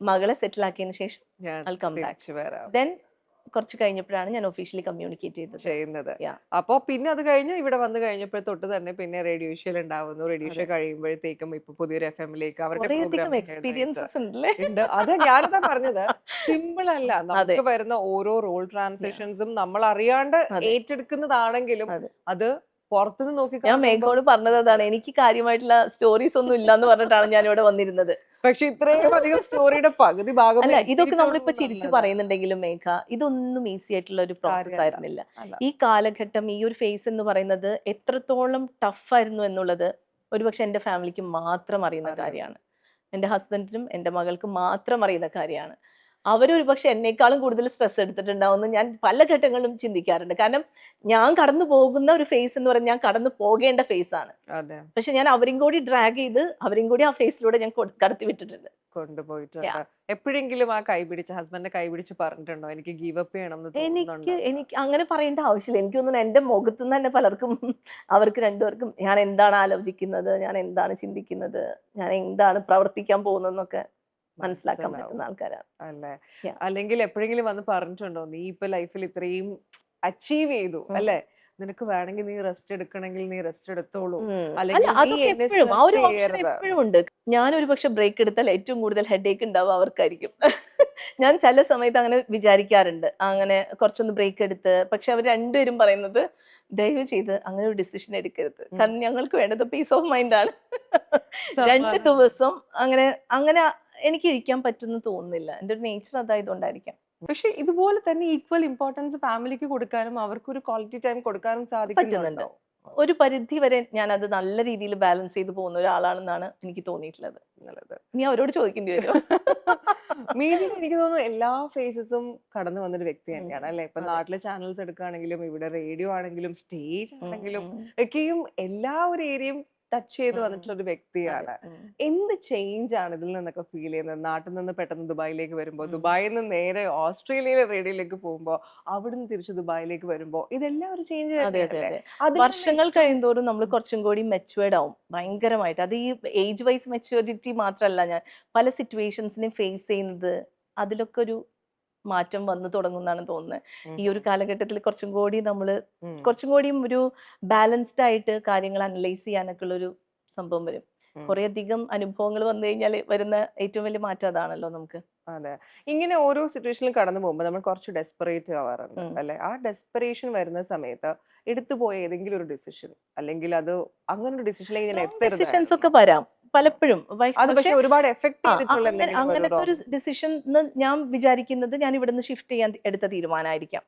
മകളെ സെറ്റിൽ ആക്കിയതിന് ശേഷം ഞാൻ I'll come back. തിരിച്ചു വരാം ദെൻ കുറച്ച് കഴിഞ്ഞപ്പോഴാണ് ഞാൻ ഒഫീഷ്യലി കമ്മ്യൂണിക്കേറ്റ് ചെയ്തത്. ചെയ്യുന്നത്. Yeah. അപ്പൊ പിന്നെ അത് കഴിഞ്ഞ് ഇവിടെ വന്ന് കഴിഞ്ഞപ്പോൾ തൊട്ട് തന്നെ പിന്നെ റേഡിയോ ഏഷ്യയിൽ ഉണ്ടാവുന്നു. റേഡിയോ ഏഷ്യ കഴിയുമ്പോഴത്തേക്കും ഇപ്പൊ പുതിയൊരു FM-ലേക്ക് അവരുടെ കുറേയധികം പ്രോഗ്രാം എക്സ്പീരിയൻസസ് ഉണ്ടല്ലേ? ഉണ്ട്. അത് ഞാനതാ പറഞ്ഞത്, സിമ്പിൾ അല്ല. നമുക്ക് വരുന്ന ഓരോ റോൾ ട്രാൻസിഷൻസും നമ്മൾ അറിയാണ്ട് ഏറ്റെടുക്കുന്നതാണെങ്കിലും അതെ. അത് പുറത്തുനിന്ന് നോക്കി ഞാൻ മേഘോട് പറഞ്ഞത് അതാണ്, എനിക്ക് കാര്യമായിട്ടുള്ള സ്റ്റോറീസ് ഒന്നും ഇല്ല എന്ന് പറഞ്ഞിട്ടാണ് ഞാൻ ഇവിടെ വന്നിരുന്നത്. പക്ഷെ ഇത്രയും അധികം സ്റ്റോറിയുടെ പകുതി ഭാഗം അല്ല, ഇതൊക്കെ നമ്മളിപ്പോ ചിരിച്ചു പറയുന്നുണ്ടെങ്കിലും മേഘ, ഇതൊന്നും ഈസി ആയിട്ടുള്ള ഒരു പ്രോസസ് ആയിരുന്നില്ല. ഈ കാലഘട്ടം, ഈ ഒരു ഫേസ് എന്ന് പറയുന്നത് എത്രത്തോളം ടഫായിരുന്നു എന്നുള്ളത് ഒരുപക്ഷെ എൻ്റെ ഫാമിലിക്ക് മാത്രം അറിയുന്ന കാര്യമാണ്. എൻ്റെ ഹസ്ബൻഡിനും എൻ്റെ മകൾക്കും മാത്രം അറിയുന്ന കാര്യമാണ്. അവരൊരു പക്ഷെ എന്നേക്കാളും കൂടുതൽ സ്ട്രെസ് എടുത്തിട്ടുണ്ടാവുമെന്ന് ഞാൻ പല ഘട്ടങ്ങളിലും ചിന്തിക്കാറുണ്ട്. കാരണം ഞാൻ കടന്നു പോകുന്ന ഒരു ഫേസ് എന്ന് പറഞ്ഞാൽ ഞാൻ കടന്നു പോകേണ്ട ഫേസ് ആണ്. പക്ഷെ ഞാൻ അവരും കൂടി ഡ്രാഗ് ചെയ്ത് അവരും കൂടി ആ ഫേസിലൂടെ ഞാൻ കടത്തി വിട്ടിട്ടുണ്ട്, കൊണ്ടുപോയിട്ടുണ്ട്. എപ്പോഴെങ്കിലും ആ ഹസ്ബൻഡിനെ കൈപിടിച്ച് പറഞ്ഞിട്ടുണ്ടോ എനിക്ക് ഗീവ് അപ്പ് ചെയ്യണം എന്ന്? എനിക്ക് അങ്ങനെ പറയേണ്ട ആവശ്യമില്ല. എനിക്ക് തോന്നുന്നു എൻ്റെ മുഖത്തുനിന്ന് തന്നെ പലർക്കും, അവർക്ക് രണ്ടുപേർക്കും ഞാൻ എന്താണ് ആലോചിക്കുന്നത്, ഞാൻ എന്താണ് ചിന്തിക്കുന്നത്, ഞാൻ എന്താണ് പ്രവർത്തിക്കാൻ പോകുന്നതെന്നൊക്കെ മനസ്സിലാക്കാൻ പറ്റുന്ന ആൾക്കാരാണ് അല്ലേ? അല്ലെങ്കിൽ എപ്പോഴെങ്കിലും വന്ന് പറഞ്ഞിട്ടുണ്ടോ, നീ ഇപ്പൊ ലൈഫിൽ ഇത്രയും അച്ചീവ് ചെയ്തു അല്ലേ, നിനക്ക് വേണമെങ്കിൽ നീ റെസ്റ്റ് എടുക്കണമെങ്കിൽ നീ റെസ്റ്റ് എടുത്തോളൂ, അതൊക്കെ എപ്പോഴും ആ ഒരു ഓപ്ഷൻ എപ്പോഴും ഉണ്ട്. ഞാനൊരു പക്ഷെ ബ്രേക്ക് എടുത്താൽ ഏറ്റവും കൂടുതൽ ഹെഡേക്ക് ഉണ്ടാവുക അവർക്കായിരിക്കും. ഞാൻ ചില സമയത്ത് അങ്ങനെ വിചാരിക്കാറുണ്ട്, അങ്ങനെ കുറച്ചൊന്ന് ബ്രേക്ക് എടുത്ത്. പക്ഷെ അവർ രണ്ടുപേരും പറയുന്നത്, ദയവ് ചെയ്ത് അങ്ങനെ ഒരു ഡിസിഷൻ എടുക്കരുത്, കാരണം ഞങ്ങൾക്ക് വേണ്ടത് പീസ് ഓഫ് മൈൻഡ് ആണ്. 2 ദിവസം അങ്ങനെ അങ്ങനെ എനിക്ക് ഇരിക്കാൻ പറ്റുമെന്ന് തോന്നുന്നില്ല. എൻ്റെ ഒരു നേച്ചർ അതായതുകൊണ്ടായിരിക്കാം. പക്ഷെ ഇതുപോലെ തന്നെ ഈക്വൽ ഇമ്പോർട്ടൻസ് ഫാമിലിക്ക് കൊടുക്കാനും അവർക്കൊരു ക്വാളിറ്റി ടൈം കൊടുക്കാനും പറ്റുന്നുണ്ട്. ഒരു പരിധി വരെ ഞാൻ അത് നല്ല രീതിയിൽ ബാലൻസ് ചെയ്ത് പോകുന്ന ഒരാളാണെന്നാണ് എനിക്ക് തോന്നിയിട്ടുള്ളത്. നീ അവരോട് ചോദിക്കേണ്ടി വരും. മീഡിയ എനിക്ക് തോന്നുന്നു എല്ലാ ഫേസസും കടന്നു വന്നൊരു വ്യക്തി തന്നെയാണ് അല്ലെ. ഇപ്പൊ നാട്ടിലെ ചാനൽസ് എടുക്കുകയാണെങ്കിലും ഇവിടെ റേഡിയോ ആണെങ്കിലും സ്റ്റേജ് ആണെങ്കിലും ഒക്കെയും എല്ലാ ഒരു ഏരിയയും ടച്ച് ചെയ്ത് വന്നിട്ടുള്ള ഒരു വ്യക്തിയാണ്. എന്ത് ചേഞ്ച് ആണ് ഇതിൽ നിന്നൊക്കെ ഫീൽ ചെയ്യുന്നത്? നാട്ടിൽ നിന്ന് പെട്ടെന്ന് ദുബായിലേക്ക് വരുമ്പോ, ദുബായിൽ നിന്ന് നേരെ ഓസ്ട്രേലിയയിലെ റേഡിയോയിലേക്ക് പോകുമ്പോ, അവിടുന്ന് തിരിച്ച് ദുബായിലേക്ക് വരുമ്പോ, ഇതെല്ലാം ഒരു ചേഞ്ച് തന്നെയല്ലേ? വർഷങ്ങൾ കഴിയുന്തോറും നമ്മൾ കുറച്ചും കൂടി മെച്ചുവേർഡ് ആവും ഭയങ്കരമായിട്ട്. അത് ഈ ഏജ് വൈസ് മെച്യൂരിറ്റി മാത്രമല്ല, ഞാൻ പല സിറ്റുവേഷൻസിനെയും ഫേസ് ചെയ്യുന്നത് അതിലൊക്കെ ഒരു മാറ്റം വന്നു തുടങ്ങുന്നതാണ് തോന്നുന്നത്. ഈ ഒരു ഉം. കാലഘട്ടത്തിൽ കുറച്ചും കൂടി നമ്മൾ ഉം. കുറച്ചും കൂടിയും ഒരു ബാലൻസ്ഡ് ആയിട്ട് കാര്യങ്ങൾ അനലൈസ് ചെയ്യാനൊക്കെ ഉള്ളൊരു സംഭവം വരും. ഉം. കുറേയധികം അനുഭവങ്ങൾ വന്നു കഴിഞ്ഞാൽ വരുന്ന ഏറ്റവും വലിയ മാറ്റം അതാണല്ലോ നമുക്ക്. അതെ. ഇങ്ങനെ ഓരോ സിറ്റുവേഷനിൽ കടന്നു പോകുമ്പോൾ നമ്മൾ കുറച്ച് ഡെസ്പറേറ്റ് ആവാറുണ്ട് ഉം. അല്ലെ? ആ ഡെസ്പറേഷൻ വരുന്ന സമയത്ത് എടുത്തു പോയ ഏതെങ്കിലും ഒരു ഡിസിഷൻ അല്ലെങ്കിൽ അത് അങ്ങനെ ഒരു ഡിസിഷനിലേക്ക് ഞാൻ റോങ് ഡിസിഷൻസ് ഒക്കെ എത്തരുതായിരുന്നു. വരാം പലപ്പോഴും. അത് പക്ഷെ പക്ഷെ ഒരുപാട് എഫക്ട് ചെയ്തിട്ടുള്ള അങ്ങനെ എന്തെങ്കിലും ഒരു അങ്ങനത്തെ ഒരു റോങ്. ഡിസിഷൻ ഞാൻ വിചാരിക്കുന്നത് ഞാൻ ഇവിടുന്ന് ഷിഫ്റ്റ് ചെയ്യാൻ എടുത്ത തീരുമാനമായിരിക്കാം.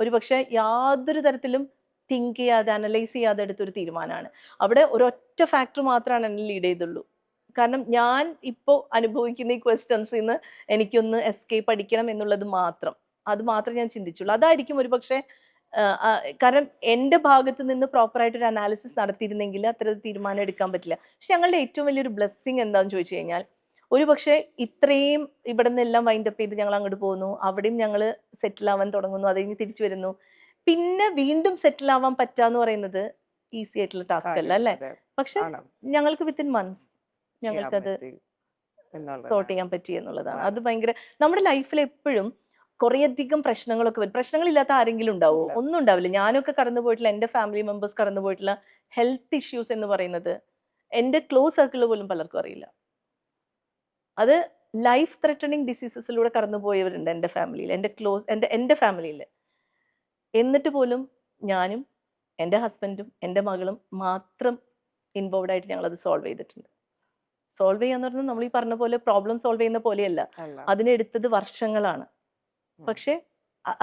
ഒരു പക്ഷെ യാതൊരു തരത്തിലും തിങ്ക് ചെയ്യാതെ അനലൈസ് ചെയ്യാതെ എടുത്തൊരു തീരുമാനമാണ്. അവിടെ ഒരൊറ്റ ഫാക്ടർ മാത്രമാണ് എന്നെ ലീഡ് ചെയ്തുള്ളൂ. കാരണം ഞാൻ ഇപ്പോൾ അനുഭവിക്കുന്ന ഈ ക്വസ്റ്റ്യൻസിൽ നിന്ന് എനിക്കൊന്ന് എസ്കേപ്പ് അടിക്കണം എന്നുള്ളത് മാത്രം. അത് മാത്രമേ ഞാൻ ചിന്തിച്ചുള്ളൂ. അതായിരിക്കും ഒരു പക്ഷേ കാരണം എൻ്റെ ഭാഗത്ത് നിന്ന് പ്രോപ്പറായിട്ടൊരു അനാലിസിസ് നടത്തിയിരുന്നെങ്കിൽ അത്തരം തീരുമാനം എടുക്കാൻ പറ്റില്ല. പക്ഷെ ഞങ്ങളുടെ ഏറ്റവും വലിയൊരു ബ്ലെസ്സിങ് എന്താണെന്ന് ചോദിച്ചു കഴിഞ്ഞാൽ ഒരു പക്ഷേ ഇത്രയും ഇവിടെ നിന്നെല്ലാം വൈൻഡപ്പ് ചെയ്ത് ഞങ്ങൾ അങ്ങോട്ട് പോകുന്നു. അവിടെയും ഞങ്ങൾ സെറ്റിൽ ആവാൻ തുടങ്ങുന്നു. അത് കഴിഞ്ഞ് തിരിച്ചു വരുന്നു. പിന്നെ വീണ്ടും സെറ്റിൽ ആവാൻ പറ്റാന്ന് പറയുന്നത് ഈസി ആയിട്ടുള്ള ടാസ്ക് അല്ല അല്ലേ? അതെ. പക്ഷെ ആണ്. ഞങ്ങൾക്ക് വിത്തിൻ മന്ത്സ് ചെയ്യാൻ ഞങ്ങൾക്കത് പറ്റി എന്നുള്ളതാണ്. സോർട്ട് ചെയ്യാൻ പറ്റി എന്നുള്ളതാണ്. അതെ. അത് ഭയങ്കര നമ്മുടെ ലൈഫിൽ എപ്പോഴും കുറേയധികം പ്രശ്നങ്ങളൊക്കെ വരും. പ്രശ്നങ്ങളില്ലാത്ത ആരെങ്കിലും ഉണ്ടാവോ? ഇല്ല. ഒന്നും ഉണ്ടാവില്ല. ഞാനൊക്കെ കടന്നു പോയിട്ടുള്ള എൻ്റെ ഫാമിലി മെമ്പേഴ്സ് കടന്നു പോയിട്ടുള്ള ഹെൽത്ത് ഇഷ്യൂസ് എന്ന് പറയുന്നത് എൻ്റെ ക്ലോസ് സർക്കിളിൽ പോലും പലർക്കും അറിയില്ല. അത് ലൈഫ് ത്രെട്ടണിങ് ഡിസീസസിലൂടെ കടന്നു പോയവരുണ്ട് എൻ്റെ ഫാമിലിയിൽ. എൻ്റെ ഫാമിലിയിൽ. എന്നിട്ട് പോലും ഞാനും എൻ്റെ ഹസ്ബൻഡും എൻ്റെ മകളും മാത്രം ഇൻവോൾവ് ആയിട്ട് ഞങ്ങളത് സോൾവ് ചെയ്തിട്ടുണ്ട്. സോൾവ് ചെയ്യാന്ന് പറഞ്ഞാൽ നമ്മൾ ഈ പറഞ്ഞ പോലെ പ്രോബ്ലം സോൾവ് ചെയ്യുന്ന പോലെയല്ല. അല്ല. അതിനെടുത്തത് വർഷങ്ങളാണ്. ഉം. പക്ഷെ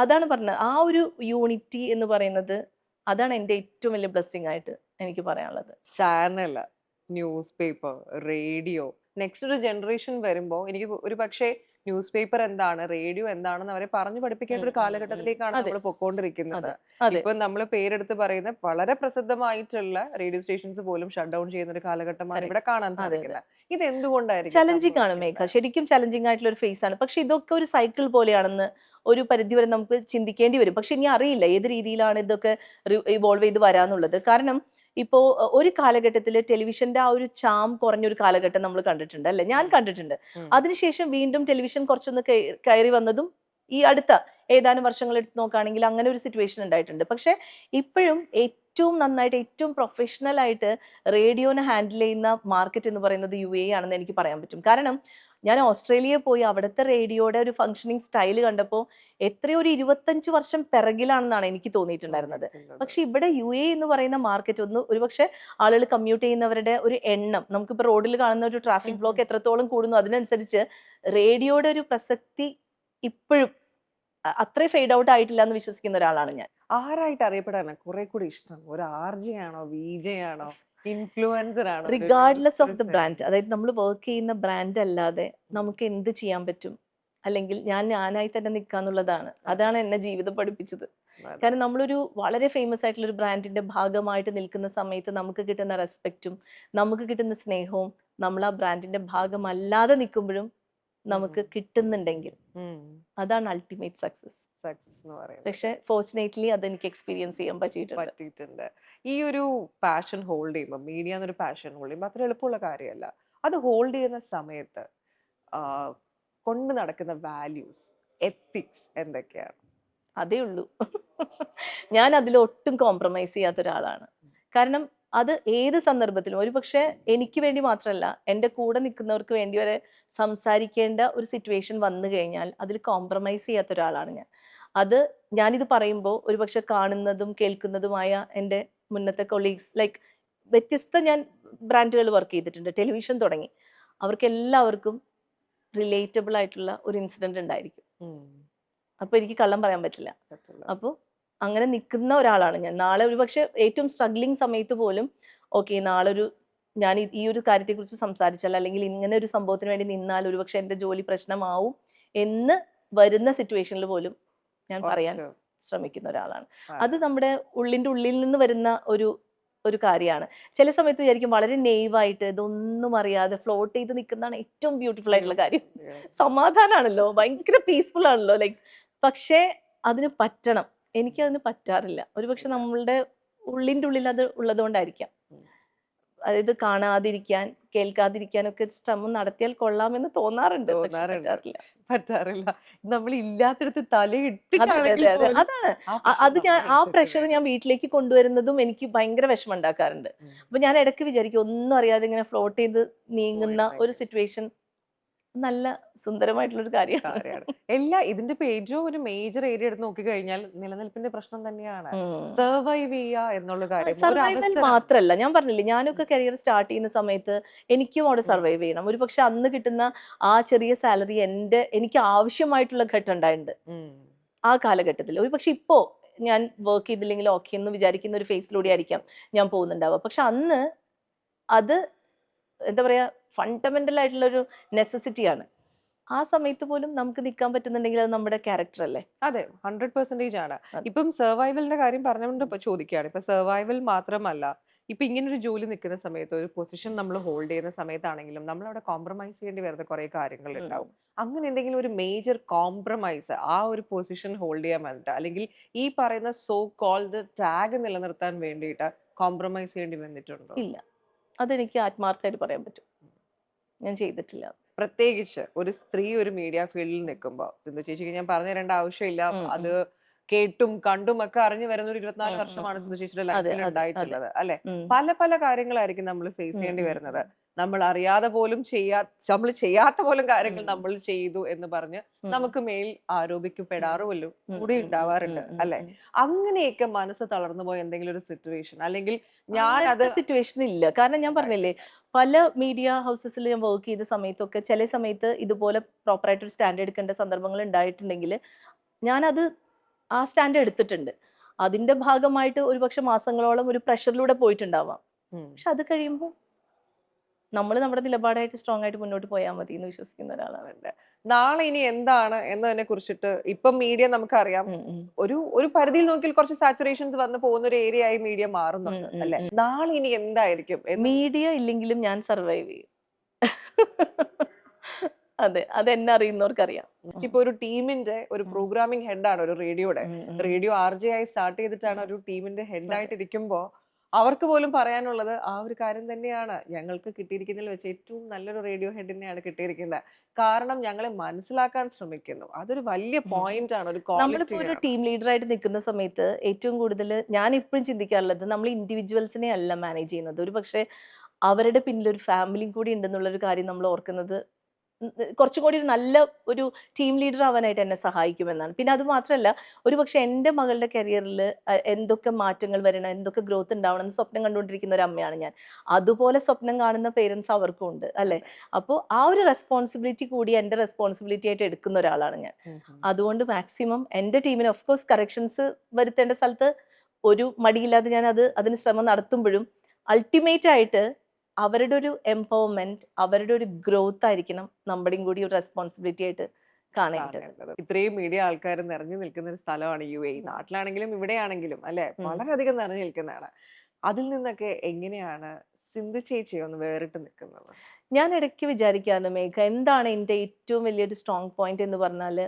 അതാണ് പറഞ്ഞത്. ആ ഒരു യൂണിറ്റി എന്ന് പറയുന്നത് അതാണ് എൻ്റെ ഏറ്റവും വലിയ ബ്ലെസ്സിങ് ആയിട്ട് എനിക്ക് പറയാനുള്ളത്. Channel, news paper, radio, next ഒരു ജനറേഷൻ വരുമ്പോ എനിക്ക് ഒരു പക്ഷേ ന്യൂസ് പേപ്പർ എന്താണ്, റേഡിയോ എന്താണെന്ന് അവരെ പറഞ്ഞു പഠിപ്പിക്കേണ്ട ഒരു കാലഘട്ടത്തിലേക്കാണ് അതെ, നമ്മൾ പൊക്കോണ്ടിരിക്കുന്നത്. അതെ, അതെ, ഇപ്പൊ നമ്മൾ പേരെടുത്ത് പറയുന്ന വളരെ പ്രസിദ്ധമായിട്ടുള്ള റേഡിയോ സ്റ്റേഷൻസ് പോലും ഷട്ട് ഡൗൺ ചെയ്യുന്ന ഒരു കാലഘട്ടമാണ് correct. ഇവിടെ കാണാൻ അതെ, അതെ. സാധിക്കുന്നത്. ഇത് എന്തുകൊണ്ടായിരിക്കും ചലഞ്ചിങ് ആണ് മേഘ. സംഭവിക്കുന്നത്? ശരിക്കും ചലഞ്ചിങ് ആയിട്ടുള്ള ഒരു ഫേസ് ആണ്. പക്ഷെ ഇതൊക്കെ ഒരു സൈക്കിൾ പോലെയാണെന്ന് ഒരു പരിധിവരെ നമുക്ക് ചിന്തിക്കേണ്ടി വരും. പക്ഷെ ഇനി അറിയില്ല ഏത് രീതിയിലാണ് ഇതൊക്കെ ഇവോൾവ് ചെയ്ത് വരാന്നുള്ളത്. കാരണം ഇപ്പോ ഒരു കാലഘട്ടത്തിൽ ടെലിവിഷന്റെ ആ ഒരു ചാം കുറഞ്ഞൊരു കാലഘട്ടം നമ്മൾ കണ്ടിട്ടുണ്ട് അല്ലെ? ഞാൻ ഉം. കണ്ടിട്ടുണ്ട്. ഉം. അതിനുശേഷം വീണ്ടും ടെലിവിഷൻ കുറച്ചൊന്ന് കയറി വന്നതും ഈ അടുത്ത ഏതാനും വർഷങ്ങൾ എടുത്ത് നോക്കുകയാണെങ്കിൽ അങ്ങനെ ഒരു സിറ്റുവേഷൻ ഉണ്ടായിട്ടുണ്ട്. പക്ഷെ ഇപ്പോഴും ഏറ്റവും നന്നായിട്ട് ഏറ്റവും പ്രൊഫഷണൽ ആയിട്ട് റേഡിയോനെ ഹാൻഡിൽ ചെയ്യുന്ന മാർക്കറ്റ് എന്ന് പറയുന്നത് UAE ആണെന്ന് എനിക്ക് പറയാൻ പറ്റും. കാരണം ഞാൻ ഓസ്ട്രേലിയയിൽ പോയി അവിടുത്തെ റേഡിയോയുടെ ഒരു ഫങ്ഷനിങ് സ്റ്റൈൽ കണ്ടപ്പോൾ എത്രയോ ഒരു 25 വർഷം പിറകിലാണെന്നാണ് എനിക്ക് തോന്നിയിട്ടുണ്ടായിരുന്നത്. തോന്നിയിട്ടുള്ളത്. പക്ഷെ ഇവിടെ UAE എന്ന് പറയുന്ന മാർക്കറ്റ് ഒരുപക്ഷെ ആളുകൾ കമ്മ്യൂട്ട് ചെയ്യുന്നവരുടെ ഒരു എണ്ണം നമുക്കിപ്പോൾ റോഡിൽ കാണുന്ന ഒരു ട്രാഫിക് ഉം. ബ്ലോക്ക് എത്രത്തോളം കൂടുന്നു അതിനനുസരിച്ച് റേഡിയോയുടെ ഒരു പ്രസക്തി ഇപ്പോഴും അത്രേ ഫെയ്ഡ് ഔട്ട് ആയിട്ടില്ല എന്ന് വിശ്വസിക്കുന്ന ഒരാളാണ് ഞാൻ. ആരായിട്ട് അറിയപ്പെടാനാ കുറെ കൂടി ഇഷ്ടം? ഒരു RJ ആണോ, VJ ആണോ, ഇൻഫ്ലുവൻസർ ആണോ, ഒരു regardless of the news brand, അതായത് നമ്മൾ വർക്ക് ചെയ്യുന്ന ബ്രാൻഡ് അല്ലാതെ നമുക്ക് എന്ത് ചെയ്യാൻ പറ്റും? അല്ലെങ്കിൽ ഞാനായി തന്നെ നിൽക്കാന്നുള്ളതാണ്. അതാണ് എന്നെ ജീവിതം പഠിപ്പിച്ചത്. അതെ. കാരണം നമ്മളൊരു വളരെ ഫേമസ് ആയിട്ടുള്ള ഒരു ബ്രാൻഡിന്റെ ഭാഗമായിട്ട് നിൽക്കുന്ന സമയത്ത് നമുക്ക് കിട്ടുന്ന റെസ്പെക്റ്റും നമുക്ക് കിട്ടുന്ന സ്നേഹവും നമ്മൾ ആ ബ്രാൻഡിന്റെ ഭാഗമല്ലാതെ നിൽക്കുമ്പോഴും നമുക്ക് കിട്ടുന്നുണ്ടെങ്കിൽ ഉം. അതാണ് അൾട്ടിമേറ്റ് സക്സസ്. സക്സസ് എന്ന് പറയുന്നത് പക്ഷെ ഫോർച്ചുനേറ്റ്ലി അതെനിക്ക് എക്സ്പീരിയൻസ് ചെയ്യാൻ പറ്റിയിട്ടുണ്ട്. പറ്റിയിട്ടുണ്ട്. ഈ ഒരു പാഷൻ ഹോൾഡ് ചെയ്യുമ്പോൾ, മീഡിയ എന്നൊരു പാഷൻ ഹോൾഡ് ചെയ്യുമ്പോൾ അത്ര എളുപ്പമുള്ള കാര്യമല്ല. അത് ഹോൾഡ് ചെയ്യുന്ന സമയത്ത് കൊണ്ട് നടക്കുന്ന വാല്യൂസ്, എത്തിക്സ് എന്തൊക്കെയാണ്? അതേ ഉള്ളൂ. ഞാൻ അതിൽ ഒട്ടും കോംപ്രമൈസ് ചെയ്യാത്ത ഒരാളാണ്. കാരണം അത് ഏത് സന്ദർഭത്തിലും ഒരുപക്ഷെ എനിക്ക് വേണ്ടി മാത്രമല്ല എൻ്റെ കൂടെ നിൽക്കുന്നവർക്ക് വേണ്ടി വരെ സംസാരിക്കേണ്ട ഒരു സിറ്റുവേഷൻ വന്നു കഴിഞ്ഞാൽ അതിൽ കോംപ്രമൈസ് ചെയ്യാത്ത ഒരാളാണ് ഞാൻ. അത് ഞാനിത് പറയുമ്പോൾ ഒരുപക്ഷെ കാണുന്നതും കേൾക്കുന്നതുമായ എൻ്റെ മുന്നത്തെ കൊളീഗ്സ് ലൈക്ക് വ്യത്യസ്ത ഞാൻ ബ്രാൻഡുകൾ വർക്ക് ചെയ്തിട്ടുണ്ട്. ടെലിവിഷൻ തുടങ്ങി അവർക്ക് എല്ലാവർക്കും റിലേറ്റബിൾ ആയിട്ടുള്ള ഒരു ഇൻസിഡന്റ് ഉണ്ടായിരിക്കും. അപ്പോൾ എനിക്ക് കള്ളം പറയാൻ പറ്റില്ല. അപ്പോൾ അങ്ങനെ നിൽക്കുന്ന ഒരാളാണ് ഞാൻ. നാളെ ഒരുപക്ഷെ ഏറ്റവും സ്ട്രഗ്ലിംഗ് സമയത്ത് പോലും ഓക്കെ നാളെ ഞാൻ ഈ ഒരു കാര്യത്തെക്കുറിച്ച് സംസാരിച്ചാൽ അല്ലെങ്കിൽ ഇങ്ങനെ ഒരു സംഭവത്തിന് വേണ്ടി നിന്നാൽ ഒരുപക്ഷെ എൻ്റെ ജോലി പ്രശ്നമാവും എന്ന് വരുന്ന സിറ്റുവേഷനിൽ പോലും ഞാൻ പറയാൻ ശ്രമിക്കുന്ന ഒരാളാണ്. അത് നമ്മുടെ ഉള്ളിൽ നിന്ന് വരുന്ന ഒരു കാര്യമാണ്. ചില സമയത്ത് വിചാരിക്കും വളരെ നെയ്വായിട്ട് ഇതൊന്നും അറിയാതെ ഫ്ലോട്ട് ചെയ്ത് നിൽക്കുന്നതാണ് ഏറ്റവും ബ്യൂട്ടിഫുൾ ആയിട്ടുള്ള കാര്യം. സമാധാനമാണല്ലോ, ഭയങ്കര പീസ്ഫുൾ ആണല്ലോ ലൈക്ക്. പക്ഷേ അതിന് പറ്റണം. എനിക്കതിന് പറ്റാറില്ല. ഒരുപക്ഷെ നമ്മളുടെ ഉള്ളിൻ്റെ ഉള്ളിൽ അത് ഉള്ളതുകൊണ്ടായിരിക്കാം. അതായത് കാണാതിരിക്കാൻ കേൾക്കാതിരിക്കാനൊക്കെ ശ്രമം നടത്തിയാൽ കൊള്ളാമെന്ന് തോന്നാറുണ്ട്, പക്ഷെ തോന്നാറുണ്ട്. പറ്റാറില്ല. പറ്റാറില്ല. നമ്മൾ ഇല്ലാത്തിടത്ത് അതെ അതെ തലയിട്ടിട്ടാണെങ്കിൽ അതെ പോലും അതാണ്. ആ പ്രശ്നം അത് ഞാൻ നമ്മുടെ ആ അടുത്തെത്തി പ്രഷർ വരും. ഞാൻ വീട്ടിലേക്ക് കൊണ്ടുവരുന്നതും എനിക്ക് ഭയങ്കര വിഷമം ഉണ്ടാക്കാറുണ്ട്. ഉം. അപ്പൊ ഞാൻ ഇടയ്ക്ക് വിചാരിക്കും ഒന്നും അറിയാതെ ഇങ്ങനെ ഫ്ലോട്ട് ചെയ്ത് നീങ്ങുന്ന ഒരു പോയിരുന്നെങ്കിൽ സിറ്റുവേഷൻ നല്ല സുന്ദരമായിട്ടുള്ള ഒരു കാര്യമാണ്. കാര്യമാണ്. ഇതിന്റെ ഇപ്പൊ ഏറ്റവും ഒരു മേജർ ഏരിയ എടുത്ത് നോക്കിക്കഴിഞ്ഞാൽ നിലനിൽപ്പിന്റെ പ്രശ്നം തന്നെയാണ്. ഉം. സർവൈവ് ചെയ്യുക എന്നുള്ള കാര്യം. ഒരു സർവൈവൽ അവസരം. മാത്രല്ല. ഞാൻ പറഞ്ഞില്ലേ ഉം. ഞാനൊക്കെ കരിയർ സ്റ്റാർട്ട് ചെയ്യുന്ന സമയത്ത് എനിക്കും അവിടെ ഉം. സർവൈവ് ചെയ്യണം. ഒരുപക്ഷെ അന്ന് കിട്ടുന്ന ആ ചെറിയ സാലറി എനിക്ക് ആവശ്യമായിട്ടുള്ള ഘട്ടം ഉണ്ടായിട്ടുണ്ട്. ഉം. ആ കാലഘട്ടത്തിൽ. ഒരുപക്ഷെ ഇപ്പോ ഞാൻ വർക്ക് ചെയ്തില്ലെങ്കിൽ ഓക്കെ എന്ന് വിചാരിക്കുന്ന ഒരു ഫേസിലൂടെ ആയിരിക്കാം ഞാൻ പോകുന്നുണ്ടാവുക. പക്ഷെ അന്ന് അത് എന്താ പറയാ ഫണ്ടമെന്റൽ ആയിട്ടുള്ള ഒരു നെസസിറ്റിയാണ്. ആ സമയത്ത് പോലും നമുക്ക് നിൽക്കാൻ പറ്റുന്നുണ്ടെങ്കിൽ അത് നമ്മുടെ ക്യാരക്ടർ അല്ലേ? അതെ, 100% ആണ്. അതെ. ഇപ്പം സർവൈവലിന്റെ കാര്യം പറഞ്ഞുകൊണ്ട് ഇപ്പൊ ചോദിക്കുകയാണ്. ഇപ്പൊ സർവൈവൽ മാത്രമല്ല, ഇപ്പൊ ഇങ്ങനൊരു ജോലി നിൽക്കുന്ന സമയത്ത്, ഒരു പൊസിഷൻ നമ്മൾ ഹോൾഡ് ചെയ്യുന്ന സമയത്താണെങ്കിലും നമ്മൾ അവിടെ കോംപ്രമൈസ് ചെയ്യേണ്ടി വരുന്ന കുറെ കാര്യങ്ങൾ ഉം. ഉണ്ടാവും. അങ്ങനെ എന്തെങ്കിലും ഒരു മേജർ കോംപ്രമൈസ് ആ ഒരു പൊസിഷൻ ഹോൾഡ് ചെയ്യാൻ വേണ്ടിയിട്ട്, അല്ലെങ്കിൽ ഈ പറയുന്ന സോ കോൾഡ് ടാഗ് നിലനിർത്താൻ വേണ്ടിയിട്ട് കോംപ്രമൈസ് ചെയ്യേണ്ടി വന്നിട്ടുണ്ടോ? ഇല്ല. അതെനിക്ക് ആത്മാർത്ഥമായിട്ട് പറയാൻ പറ്റും. ഞാൻ ചെയ്തിട്ടില്ല. പ്രത്യേകിച്ച് ഒരു സ്ത്രീ ഒരു മീഡിയ ഫീൽഡിൽ നിൽക്കുമ്പോൾ, സിന്ധു ചേച്ചിക്ക് ഞാൻ പറഞ്ഞു തരേണ്ട ആവശ്യമില്ല. ഉം, അത് ഉം. കേട്ടും കണ്ടും ഒക്കെ അറിഞ്ഞു വരുന്ന ഒരു 24 ഉം, ഉം, വർഷമാണ് ഉം. സിന്ധു ചേച്ചിയുടെ അതെ, ലൈഫിൽ അതെ, അതെ. ഉണ്ടായിട്ടുള്ളത് അല്ലെ. ഉം. പല പല കാര്യങ്ങളായിരിക്കും നമ്മൾ ഫേസ് ഉം, ചെയ്യേണ്ടി ഉം, വരുന്നത്. ഉം. നമ്മൾ അറിയാതെ പോലും നമ്മൾ ചെയ്യാത്ത പോലും കാര്യങ്ങൾ ഉം. നമ്മൾ ചെയ്തു എന്ന് പറഞ്ഞ് ഉം. നമുക്ക് മേൽ ഉം. ആരോപിക്കപ്പെടാറുമല്ലോ ഉം, കൂടി ഉം, ഉം, ഉണ്ടാവാറുണ്ട് ഉം, അല്ലെ. ഉം. അങ്ങനെയൊക്കെ മനസ്സ് തളർന്നു പോയ എന്തെങ്കിലും ഒരു സിറ്റുവേഷൻ, അല്ലെങ്കിൽ ഞാൻ അത് അങ്ങനത്തെ സിറ്റുവേഷൻ ഇല്ല. കാരണം ഞാൻ പറഞ്ഞില്ലേ, ഉണ്ടായിട്ടില്ല. പല മീഡിയ ഹൗസസിൽ ഞാൻ വർക്ക് ചെയ്ത സമയത്തൊക്കെ ചില സമയത്ത് ഇതുപോലെ പ്രോപ്പറായിട്ട് ഒരു സ്റ്റാൻഡ് എടുക്കേണ്ട സന്ദർഭങ്ങൾ ഉണ്ടായിട്ടുണ്ടെങ്കിൽ ഞാനത് ആ സ്റ്റാൻഡ് എടുത്തിട്ടുണ്ട്. അതിന്റെ ഭാഗമായിട്ട് ഒരുപക്ഷെ മാസങ്ങളോളം ഒരു പ്രഷറിലൂടെ പോയിട്ടുണ്ടാവാം. ഉം. പക്ഷെ അത് കഴിയുമ്പോൾ നമ്മൾ നമ്മുടെ നിലപാടായിട്ട് സ്ട്രോങ് ആയിട്ട് മുന്നോട്ട് പോയാൽ മതി എന്ന് വിശ്വസിക്കുന്ന ഒരാളാണ്. ഉണ്ട്. നാളെ ഇനി എന്താണ് എന്നതിനെ കുറിച്ചിട്ട് ഇപ്പം മീഡിയ നമുക്കറിയാം, ഉം, ഉം. ഒരു ഒരു പരിധിയിൽ നോക്കിയാൽ കുറച്ച് സാച്ചുറേഷൻസ് വന്ന് പോകുന്ന ഒരു ഏരിയ ആയി മീഡിയ ഉം, മാറുന്നുണ്ട് ഉം, അല്ലെ. ഉം. നാളെ ഇനി എന്തായിരിക്കും എന്ന് മീഡിയ ഇല്ലെങ്കിലും ഞാൻ സർവൈവ് ചെയ്യും. അതെ, അതെന്നെ അറിയുന്നവർക്കറിയാം. ഇപ്പൊ ഒരു ടീമിന്റെ ഒരു ഉം. പ്രോഗ്രാമിംഗ് ഹെഡാണ് ഒരു റേഡിയോയുടെ. ഉം, ഉം. റേഡിയോ RJ ആയി സ്റ്റാർട്ട് ചെയ്തിട്ടാണ് ഉം. ഒരു ടീമിന്റെ അതെ. ഹെഡായിട്ട് ഇരിക്കുമ്പോ അവർക്ക് പോലും പറയാനുള്ളത് ആ ഒരു കാര്യം തന്നെയാണ്. ഞങ്ങൾക്ക് കിട്ടിയിരിക്കുന്നതിൽ വെച്ച് ഏറ്റവും നല്ലൊരു റേഡിയോ ഹെഡിനെയാണ് കിട്ടിയിരിക്കുന്നത്. കാരണം ഞങ്ങളെ മനസ്സിലാക്കാൻ ശ്രമിക്കുന്നു. അതൊരു വലിയ ഉം. പോയിന്റ് ആണ്, ഒരു നമ്മളിപ്പോ ഒരു ക്വാളിറ്റിയാണ്. ടീം ലീഡറായിട്ട് നിൽക്കുന്ന സമയത്ത് ഏറ്റവും കൂടുതൽ ഞാൻ ഇപ്പോഴും ചിന്തിക്കാറുള്ളത് നമ്മൾ ഇൻഡിവിജ്വൽസിനെ അല്ല മാനേജ് ചെയ്യുന്നത്. ഒരുപക്ഷെ അവരുടെ പിന്നിൽ ഒരു ഫാമിലിയും കൂടി ഉണ്ടെന്നുള്ളൊരു കാര്യം നമ്മൾ ഓർക്കുന്നത് കുറച്ചും കൂടി ഒരു നല്ല ഒരു ടീം ലീഡർ ആവാനായിട്ട് എന്നെ സഹായിക്കുമെന്നാണ്. പിന്നെ അത് മാത്രമല്ല, ഒരുപക്ഷെ എൻ്റെ മകളുടെ കരിയറിൽ എന്തൊക്കെ മാറ്റങ്ങൾ വരണം, എന്തൊക്കെ ഗ്രോത്ത് ഉണ്ടാവണം എന്ന് സ്വപ്നം കണ്ടുകൊണ്ടിരിക്കുന്ന ഒരു അമ്മയാണ് ഞാൻ. അതുപോലെ സ്വപ്നം കാണുന്ന പേരൻസ് അവർക്കും ഉണ്ട് അല്ലേ? അതെ. അപ്പോൾ ആ ഒരു റെസ്പോൺസിബിലിറ്റി കൂടി എൻ്റെ റെസ്പോൺസിബിലിറ്റി ആയിട്ട് എടുക്കുന്ന ഒരാളാണ് ഞാൻ. ഉം ഉം. അതുകൊണ്ട് മാക്സിമം എൻ്റെ ടീമിന് ഓഫ് കോഴ്സ് കറക്ഷൻസ് വരുത്തേണ്ട സ്ഥലത്ത് ഒരു മടിയില്ലാതെ ഞാൻ അതിന് ശ്രമം നടത്തുമ്പോഴും അൾട്ടിമേറ്റ് ആയിട്ട് അവരുടെ ഒരു എംപവർമെന്റ്, അവരുടെ ഒരു ഗ്രോത്ത് ആയിരിക്കണം നമ്മുടെയും കൂടി ഒരു റെസ്പോൺസിബിലിറ്റി ആയിട്ട് കാണേണ്ടത്. കാണേണ്ടത്. ഇത്രയും മീഡിയ ആൾക്കാർ നിറഞ്ഞു നിൽക്കുന്ന ഒരു സ്ഥലമാണ് UAE. നാട്ടിലാണെങ്കിലും ഇവിടെയാണെങ്കിലും അല്ലെ, ഉം. വളരെയധികം നിറഞ്ഞു നിൽക്കുന്നതാണ്. അതിൽ നിന്നൊക്കെ എങ്ങനെയാണ് സിന്ധു ചേച്ചി ഒന്ന് വേറിട്ട് നിൽക്കുന്നത്? ഞാൻ ഇടയ്ക്ക് വിചാരിക്കാറുണ്ട് മേഘ, എന്താണ് എൻ്റെ ഏറ്റവും വലിയൊരു സ്ട്രോങ് പോയിന്റ് എന്ന് പറഞ്ഞാൽ,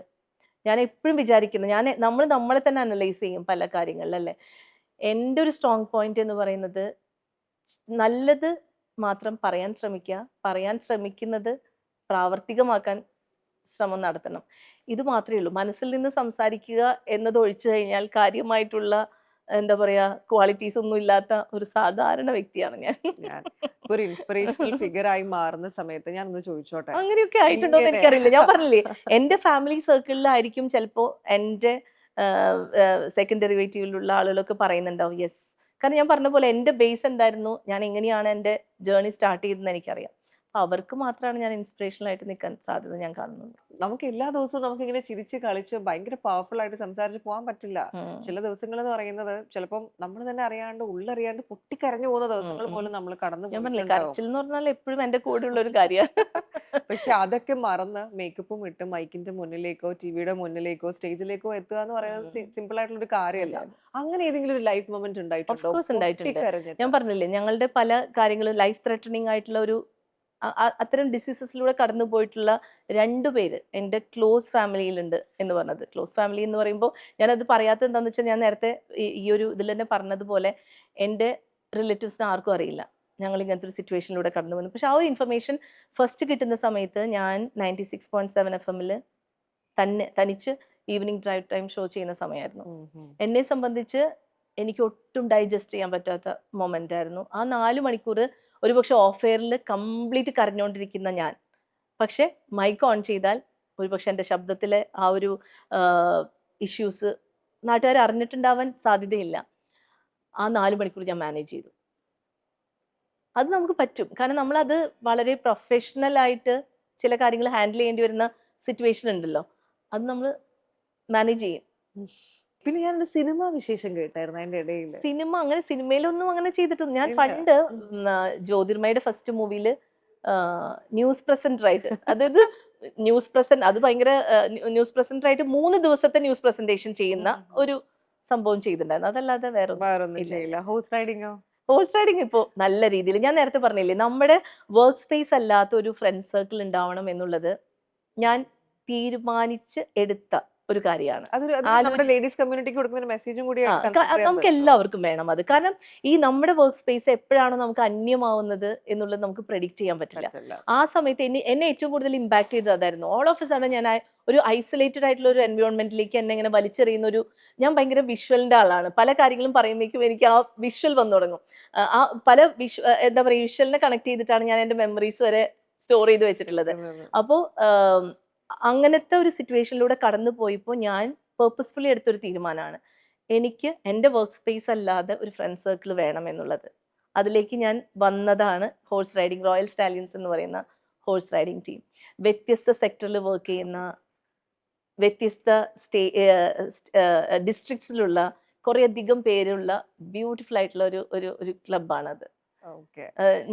ഞാൻ എപ്പോഴും വിചാരിക്കുന്നത്, നമ്മൾ നമ്മളെ തന്നെ അനലൈസ് ചെയ്യും പല കാര്യങ്ങളിൽ അല്ലേ. എൻ്റെ ഒരു സ്ട്രോങ് പോയിന്റ് എന്ന് പറയുന്നത് നല്ലത് മാത്രം പറയാൻ ശ്രമിക്കുക, പറയാൻ ശ്രമിക്കുന്നത് പ്രാവർത്തികമാക്കാൻ ശ്രമം നടത്തണം. ഇത് മാത്രമേ ഉള്ളൂ. മനസ്സിൽ നിന്ന് സംസാരിക്കുക എന്നത് ഒഴിച്ചു കഴിഞ്ഞാൽ കാര്യമായിട്ടുള്ള എന്താ പറയാ ക്വാളിറ്റീസ് ഒന്നും ഇല്ലാത്ത ഒരു സാധാരണ വ്യക്തിയാണ് ഞാൻ. ഞാൻ ഒരു ഇൻസ്പിറേഷണൽ ഫിഗർ ആയി മാറുന്ന സമയത്ത് ഞാൻ ഒന്ന് ചോദിച്ചോട്ടെ, അങ്ങനെയൊക്കെ ആയിട്ടുണ്ടോ എന്ന് എങ്ങനെ? എനിക്കറിയില്ല. ഞാൻ പറഞ്ഞില്ലേ, എൻ്റെ ഫാമിലി സർക്കിളിലായിരിക്കും ചിലപ്പോൾ എൻ്റെ സെക്കൻഡ് ഡെറിവേറ്റീവിലുള്ള ആളുകളൊക്കെ പറയുന്നുണ്ടാവും യെസ്. കാരണം ഞാൻ പറഞ്ഞ പോലെ എൻ്റെ ബേസ് എന്തായിരുന്നു, ഞാൻ എങ്ങനെയാണ് എൻ്റെ ജേർണി സ്റ്റാർട്ട് ചെയ്തതെന്ന് എനിക്കറിയാം. അപ്പൊ അവർക്ക് മാത്രമാണ് ഞാൻ ഇൻസ്പിറേഷണൽ ആയിട്ട് നിൽക്കാൻ സാധ്യത ഞാൻ കാണുന്നത്. നമുക്ക് എല്ലാ ദിവസവും നമുക്ക് ഇങ്ങനെ ചിരിച്ച് കളിച്ച് ഭയങ്കര പവർഫുൾ ആയിട്ട് സംസാരിച്ച് പോകാൻ പറ്റില്ല. ഉം. ചില ദിവസങ്ങൾ എന്ന് പറയുന്നത് ചിലപ്പം നമ്മൾ തന്നെ അറിയാണ്ട് ഉള്ളറിയാണ്ട് പൊട്ടിക്കരഞ്ഞു പോകുന്ന ഉം, ദിവസങ്ങൾ ഉം. പോലും നമ്മൾ കടന്നു ഞാൻ പറഞ്ഞില്ലേ, പോയിട്ടുണ്ടാവും. കരച്ചിൽ എന്ന് പറഞ്ഞാൽ എപ്പോഴും എൻ്റെ കൂടെയുള്ള ഒരു കാര്യമാണ്. പക്ഷെ അതൊക്കെ മറന്ന് മേക്കപ്പും ഇട്ട് മൈക്കിന്റെ മുന്നിലേക്കോ ടിവിയുടെ മുന്നിലേക്കോ സ്റ്റേജിലേക്കോ എത്തുക എന്ന് പറയുന്നത് സിമ്പിൾ ആയിട്ടുള്ള ഒരു അതെ കാര്യമല്ല. അതെ. അങ്ങനെ ഏതെങ്കിലും ഒരു ലൈഫ് മൊമെന്റ് ഓഫ് ഉണ്ടായിട്ടുണ്ടോ കോഴ്സ് ഉണ്ടായിട്ടുണ്ട്. പൊട്ടിക്കരഞ്ഞിട്ട്? ഞാൻ പറഞ്ഞില്ലേ, ഞങ്ങളുടെ പല കാര്യങ്ങളും ലൈഫ് ത്രെട്ടനിങ് ആയിട്ടുള്ള ഒരു അത്തരം ഡിസീസസിലൂടെ കടന്നു പോയിട്ടുള്ള 2 പേര് എൻ്റെ ക്ലോസ് ഫാമിലിയിലുണ്ട് എന്ന് പറഞ്ഞത്. ക്ലോസ് ഫാമിലി എന്ന് പറയുമ്പോൾ ഞാനത് പറയാത്തത് എന്താണെന്ന് വെച്ചാൽ, ഞാൻ നേരത്തെ ഈ ഒരു ഇതിൽ തന്നെ പറഞ്ഞതുപോലെ എൻ്റെ റിലേറ്റീവ്സിനെ ആർക്കും അറിയില്ല. ഞങ്ങൾ ഇങ്ങനത്തെ ഒരു സിറ്റുവേഷനിലൂടെ കടന്നു വന്നു. പക്ഷെ ആ ഒരു ഇൻഫർമേഷൻ ഫസ്റ്റ് കിട്ടുന്ന സമയത്ത് ഞാൻ 96.7 FM തനിച്ച് ഈവനിങ് ഡ്രൈവ് ടൈം ഷോ ചെയ്യുന്ന സമയമായിരുന്നു. എന്നെ സംബന്ധിച്ച് എനിക്ക് ഒട്ടും ഡൈജസ്റ്റ് ചെയ്യാൻ പറ്റാത്ത മൊമെന്റ് ആയിരുന്നു. ആ 4 മണിക്കൂർ ഒരുപക്ഷെ ഓഫ് എയറിൽ കംപ്ലീറ്റ് കരഞ്ഞുകൊണ്ടിരിക്കുന്ന ഞാൻ, പക്ഷെ മൈക്ക് ഓൺ ചെയ്താൽ ഒരുപക്ഷെ എൻ്റെ ശബ്ദത്തിലെ ആ ഒരു ഇഷ്യൂസ് നാട്ടുകാർ അറിഞ്ഞിട്ടുണ്ടാവാൻ സാധ്യതയില്ല. ആ 4 മണിക്കൂർ ഞാൻ മാനേജ് ചെയ്തു. അത് നമുക്ക് പറ്റും, കാരണം നമ്മളത് വളരെ പ്രൊഫഷണൽ ആയിട്ട് ചില കാര്യങ്ങൾ ഹാൻഡിൽ ചെയ്യേണ്ടി വരുന്ന സിറ്റുവേഷൻ ഉണ്ടല്ലോ, അത് നമ്മൾ മാനേജ് ചെയ്യും. പിന്നെ ഞാനൊരു സിനിമ വിശേഷം കേട്ടായിരുന്നു അതിന്റെ ഇടയിൽ. സിനിമയിലൊന്നും അങ്ങനെ ചെയ്തിട്ടൊന്നും, ഞാൻ പണ്ട് ജ്യോതിർമയുടെ ഫസ്റ്റ് മൂവിയിൽ ന്യൂസ് പ്രസന്റർ ആയിട്ട്, അതായത് ന്യൂസ് പ്രസന്റ്, അത് ഭയങ്കര ന്യൂസ് പ്രസന്റർ ആയിട്ട് 3 ദിവസത്തെ ന്യൂസ് പ്രസന്റേഷൻ ചെയ്യുന്ന ഒരു സംഭവം ചെയ്തിട്ടുണ്ടായിരുന്നു. അതല്ലാതെ വേറെ ചെയ്യില്ല. ഹോഴ്സ് റൈഡിങ്ങോ? ഹോഴ്സ് റൈഡിങ് ഇപ്പോൾ നല്ല രീതിയിൽ, ഞാൻ നേരത്തെ പറഞ്ഞില്ലേ, നമ്മുടെ വർക്ക് സ്പേസ് അല്ലാത്ത ഒരു ഫ്രണ്ട് സർക്കിൾ ഉണ്ടാവണം എന്നുള്ളത് ഞാൻ തീരുമാനിച്ച് എടുത്ത ഒരു കാര്യമാണ്. നമ്മുടെ ലേഡീസ് കമ്മ്യൂണിറ്റിക്ക് കൊടുക്കുന്ന മെസ്സേജും കൂടി നമുക്ക് എല്ലാവർക്കും വേണം അത്. കാരണം ഈ നമ്മുടെ വർക്ക് സ്പേസ് എപ്പോഴാണോ നമുക്ക് അന്യമാവുന്നത് എന്നുള്ളത് നമുക്ക് പ്രെഡിക്റ്റ് ചെയ്യാൻ പറ്റില്ല. ആ സമയത്ത് എന്നെ ഏറ്റവും കൂടുതൽ ഇമ്പാക്ട് ചെയ്തത് അതായിരുന്നു. ഓൾ ഓഫ് എ സഡൻ ഞാൻ ഒരു ഐസൊലേറ്റഡ് ആയിട്ടുള്ള ഒരു എൻവയോൺമെന്റിലേക്ക് എന്നെ ഇങ്ങനെ വലിച്ചെറിയുന്ന ഒരു, ഞാൻ ഭയങ്കര വിഷ്വലിന്റെ ആളാണ്. പല കാര്യങ്ങളും പറയുമ്പോഴേക്കും എനിക്ക് ആ വിഷ്വൽ വന്നു തുടങ്ങും. ആ പല എന്താ പറയുക, വിഷ്വലിനെ കണക്ട് ചെയ്തിട്ടാണ് ഞാൻ എൻ്റെ മെമ്മറീസ് വരെ സ്റ്റോർ ചെയ്ത് വെച്ചിട്ടുള്ളത്. അപ്പോൾ അങ്ങനത്തെ ഒരു സിറ്റുവേഷനിലൂടെ കടന്നു പോയപ്പോൾ ഞാൻ പേർപ്പസ്ഫുള്ളി എടുത്തൊരു തീരുമാനമാണ്, എനിക്ക് എൻ്റെ വർക്ക് സ്പേസ് അല്ലാതെ ഒരു ഫ്രണ്ട് സർക്കിൾ വേണം എന്നുള്ളത്. അതിലേക്ക് ഞാൻ വന്നതാണ് ഹോഴ്സ് റൈഡിങ്, റോയൽ സ്റ്റാലിയൻസ് എന്ന് പറയുന്ന ഹോഴ്സ് റൈഡിങ് ടീം. വ്യത്യസ്ത സെക്ടറിൽ വർക്ക് ചെയ്യുന്ന, വ്യത്യസ്ത ഡിസ്ട്രിക്ട്സിലുള്ള കുറേയധികം പേരുള്ള ബ്യൂട്ടിഫുൾ ആയിട്ടുള്ള ഒരു ക്ലബ്ബാണത്.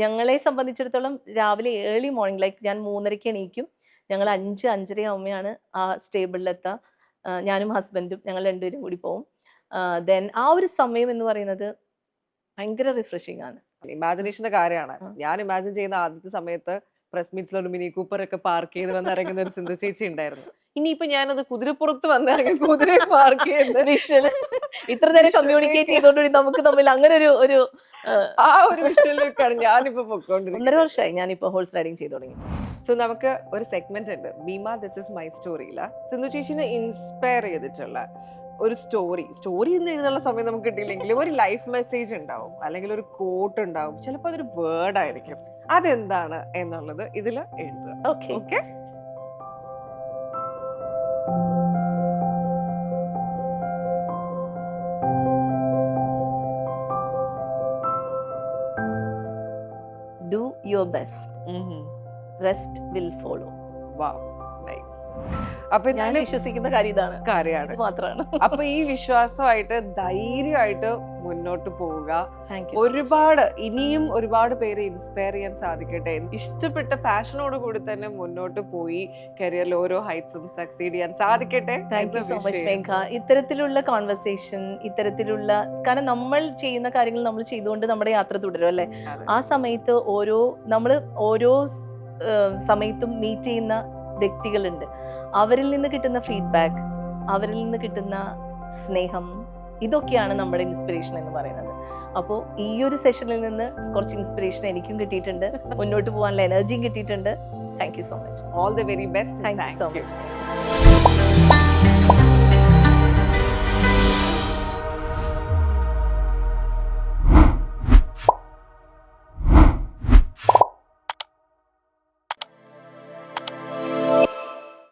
ഞങ്ങളെ സംബന്ധിച്ചിടത്തോളം രാവിലെ ഏർലി മോർണിംഗ്, ലൈക്ക് ഞാൻ 3:30 എണീക്കും, ഞങ്ങൾ 5-5:30 ആവുമ്പോഴാണ് ആ സ്റ്റേബിളിലെത്താം. ഞാനും ഹസ്ബൻഡും ഞങ്ങൾ 2 പേരും കൂടി പോവും. ദെൻ ആ ഒരു സമയം എന്ന് പറയുന്നത് ഭയങ്കര റിഫ്രഷിംഗ് ആണ്. ഇമാജിനേഷന്റെ കാര്യമാണ്. ഞാൻ ഇമാജിൻ ചെയ്യുന്ന ആദ്യത്തെ സമയത്ത് പ്രസ് മീറ്റ്സിൽ ഒരു മിനി കൂപ്പർ ഒക്കെ പാർക്ക് ചെയ്ത് വന്നിറങ്ങുന്ന ഒരു സിന്ധു ചേച്ചി ഉണ്ടായിരുന്നു. ഇനിയിപ്പോ ഞാനത് കുതിരപ്പുറത്ത് വന്നിറങ്ങി കുതിര പാർക്ക് ചെയ്ത് വിഷ്വല് ഇത്ര നേരം കമ്മ്യൂണിക്കേറ്റ് ചെയ്തോണ്ട് നമുക്ക് തമ്മിൽ അങ്ങനെ ഒരു ആ ഒരു വിഷ്വലിലേക്കാണ് ഞാനിപ്പോ പൊക്കോണ്ടിരിക്കുന്നത്. 1.5 വർഷമായി ഞാനിപ്പോ ഹോഴ്സ് റൈഡിങ് ചെയ്തു തുടങ്ങി. സോ നമുക്ക് ഒരു സെഗ്മെന്റ് ഉണ്ട്, ബീമ ദിസ് ഇസ് മൈ സ്റ്റോറിയില സിന്ധു ചേച്ചിനെ ഇൻസ്പയർ ചെയ്തിട്ടുള്ള ഒരു സ്റ്റോറി എന്ന് എഴുതാനുള്ള സമയം നമുക്ക് കിട്ടിയില്ലെങ്കിലും ഒരു ലൈഫ് മെസ്സേജ് ഉണ്ടാവും, അല്ലെങ്കിൽ ഒരു കോട്ട് ഉണ്ടാവും, ചിലപ്പോൾ അതൊരു വേർഡ് ആയിരിക്കും. അതെന്താണ് എന്നുള്ളത് ഇതില് എഴുതുക. Okay? Do your best. Rest will follow. Wow, nice. അപ്പൊ ഞാൻ വിശ്വസിക്കുന്ന കാര്യമാണ് മാത്രമാണ്. അപ്പൊ ഈ വിശ്വാസമായിട്ട് ധൈര്യമായിട്ട് മുന്നോട്ട് പോവുക. ഇനിയും ഒരുപാട് പേരെ ഇൻസ്പയർ ചെയ്യാൻ സാധിക്കട്ടെ. ഇഷ്ടപ്പെട്ട പാഷനോട് കൂടി തന്നെ മുന്നോട്ട് പോയി കരിയറിൽ ഓരോ ഹൈറ്റ്സും സക്സീഡ് ചെയ്യാൻ സാധിക്കട്ടെ. താങ്ക് യു സോ മച്ച് മേഘ. ഇത്തരത്തിലുള്ള കോൺവെർസേഷൻ, ഇത്തരത്തിലുള്ള, കാരണം നമ്മൾ ചെയ്യുന്ന കാര്യങ്ങൾ നമ്മൾ ചെയ്തുകൊണ്ട് നമ്മുടെ യാത്ര തുടരും അല്ലെ. ആ സമയത്ത് നമ്മൾ ഓരോ സമയത്തും മീറ്റ് ചെയ്യുന്ന വ്യക്തികളുണ്ട്. അവരിൽ നിന്ന് കിട്ടുന്ന ഫീഡ്ബാക്ക്, അവരിൽ നിന്ന് കിട്ടുന്ന സ്നേഹം, ഇതൊക്കെയാണ് നമ്മുടെ ഇൻസ്പിറേഷൻ എന്ന് പറയുന്നത്. അപ്പോൾ ഈ ഒരു സെഷനിൽ നിന്ന് കുറച്ച് ഇൻസ്പിറേഷൻ എനിക്കും കിട്ടിയിട്ടുണ്ട്, മുന്നോട്ട് പോകാനുള്ള എനർജിയും കിട്ടിയിട്ടുണ്ട്. Thank you so much. All the very best. Thank you so much.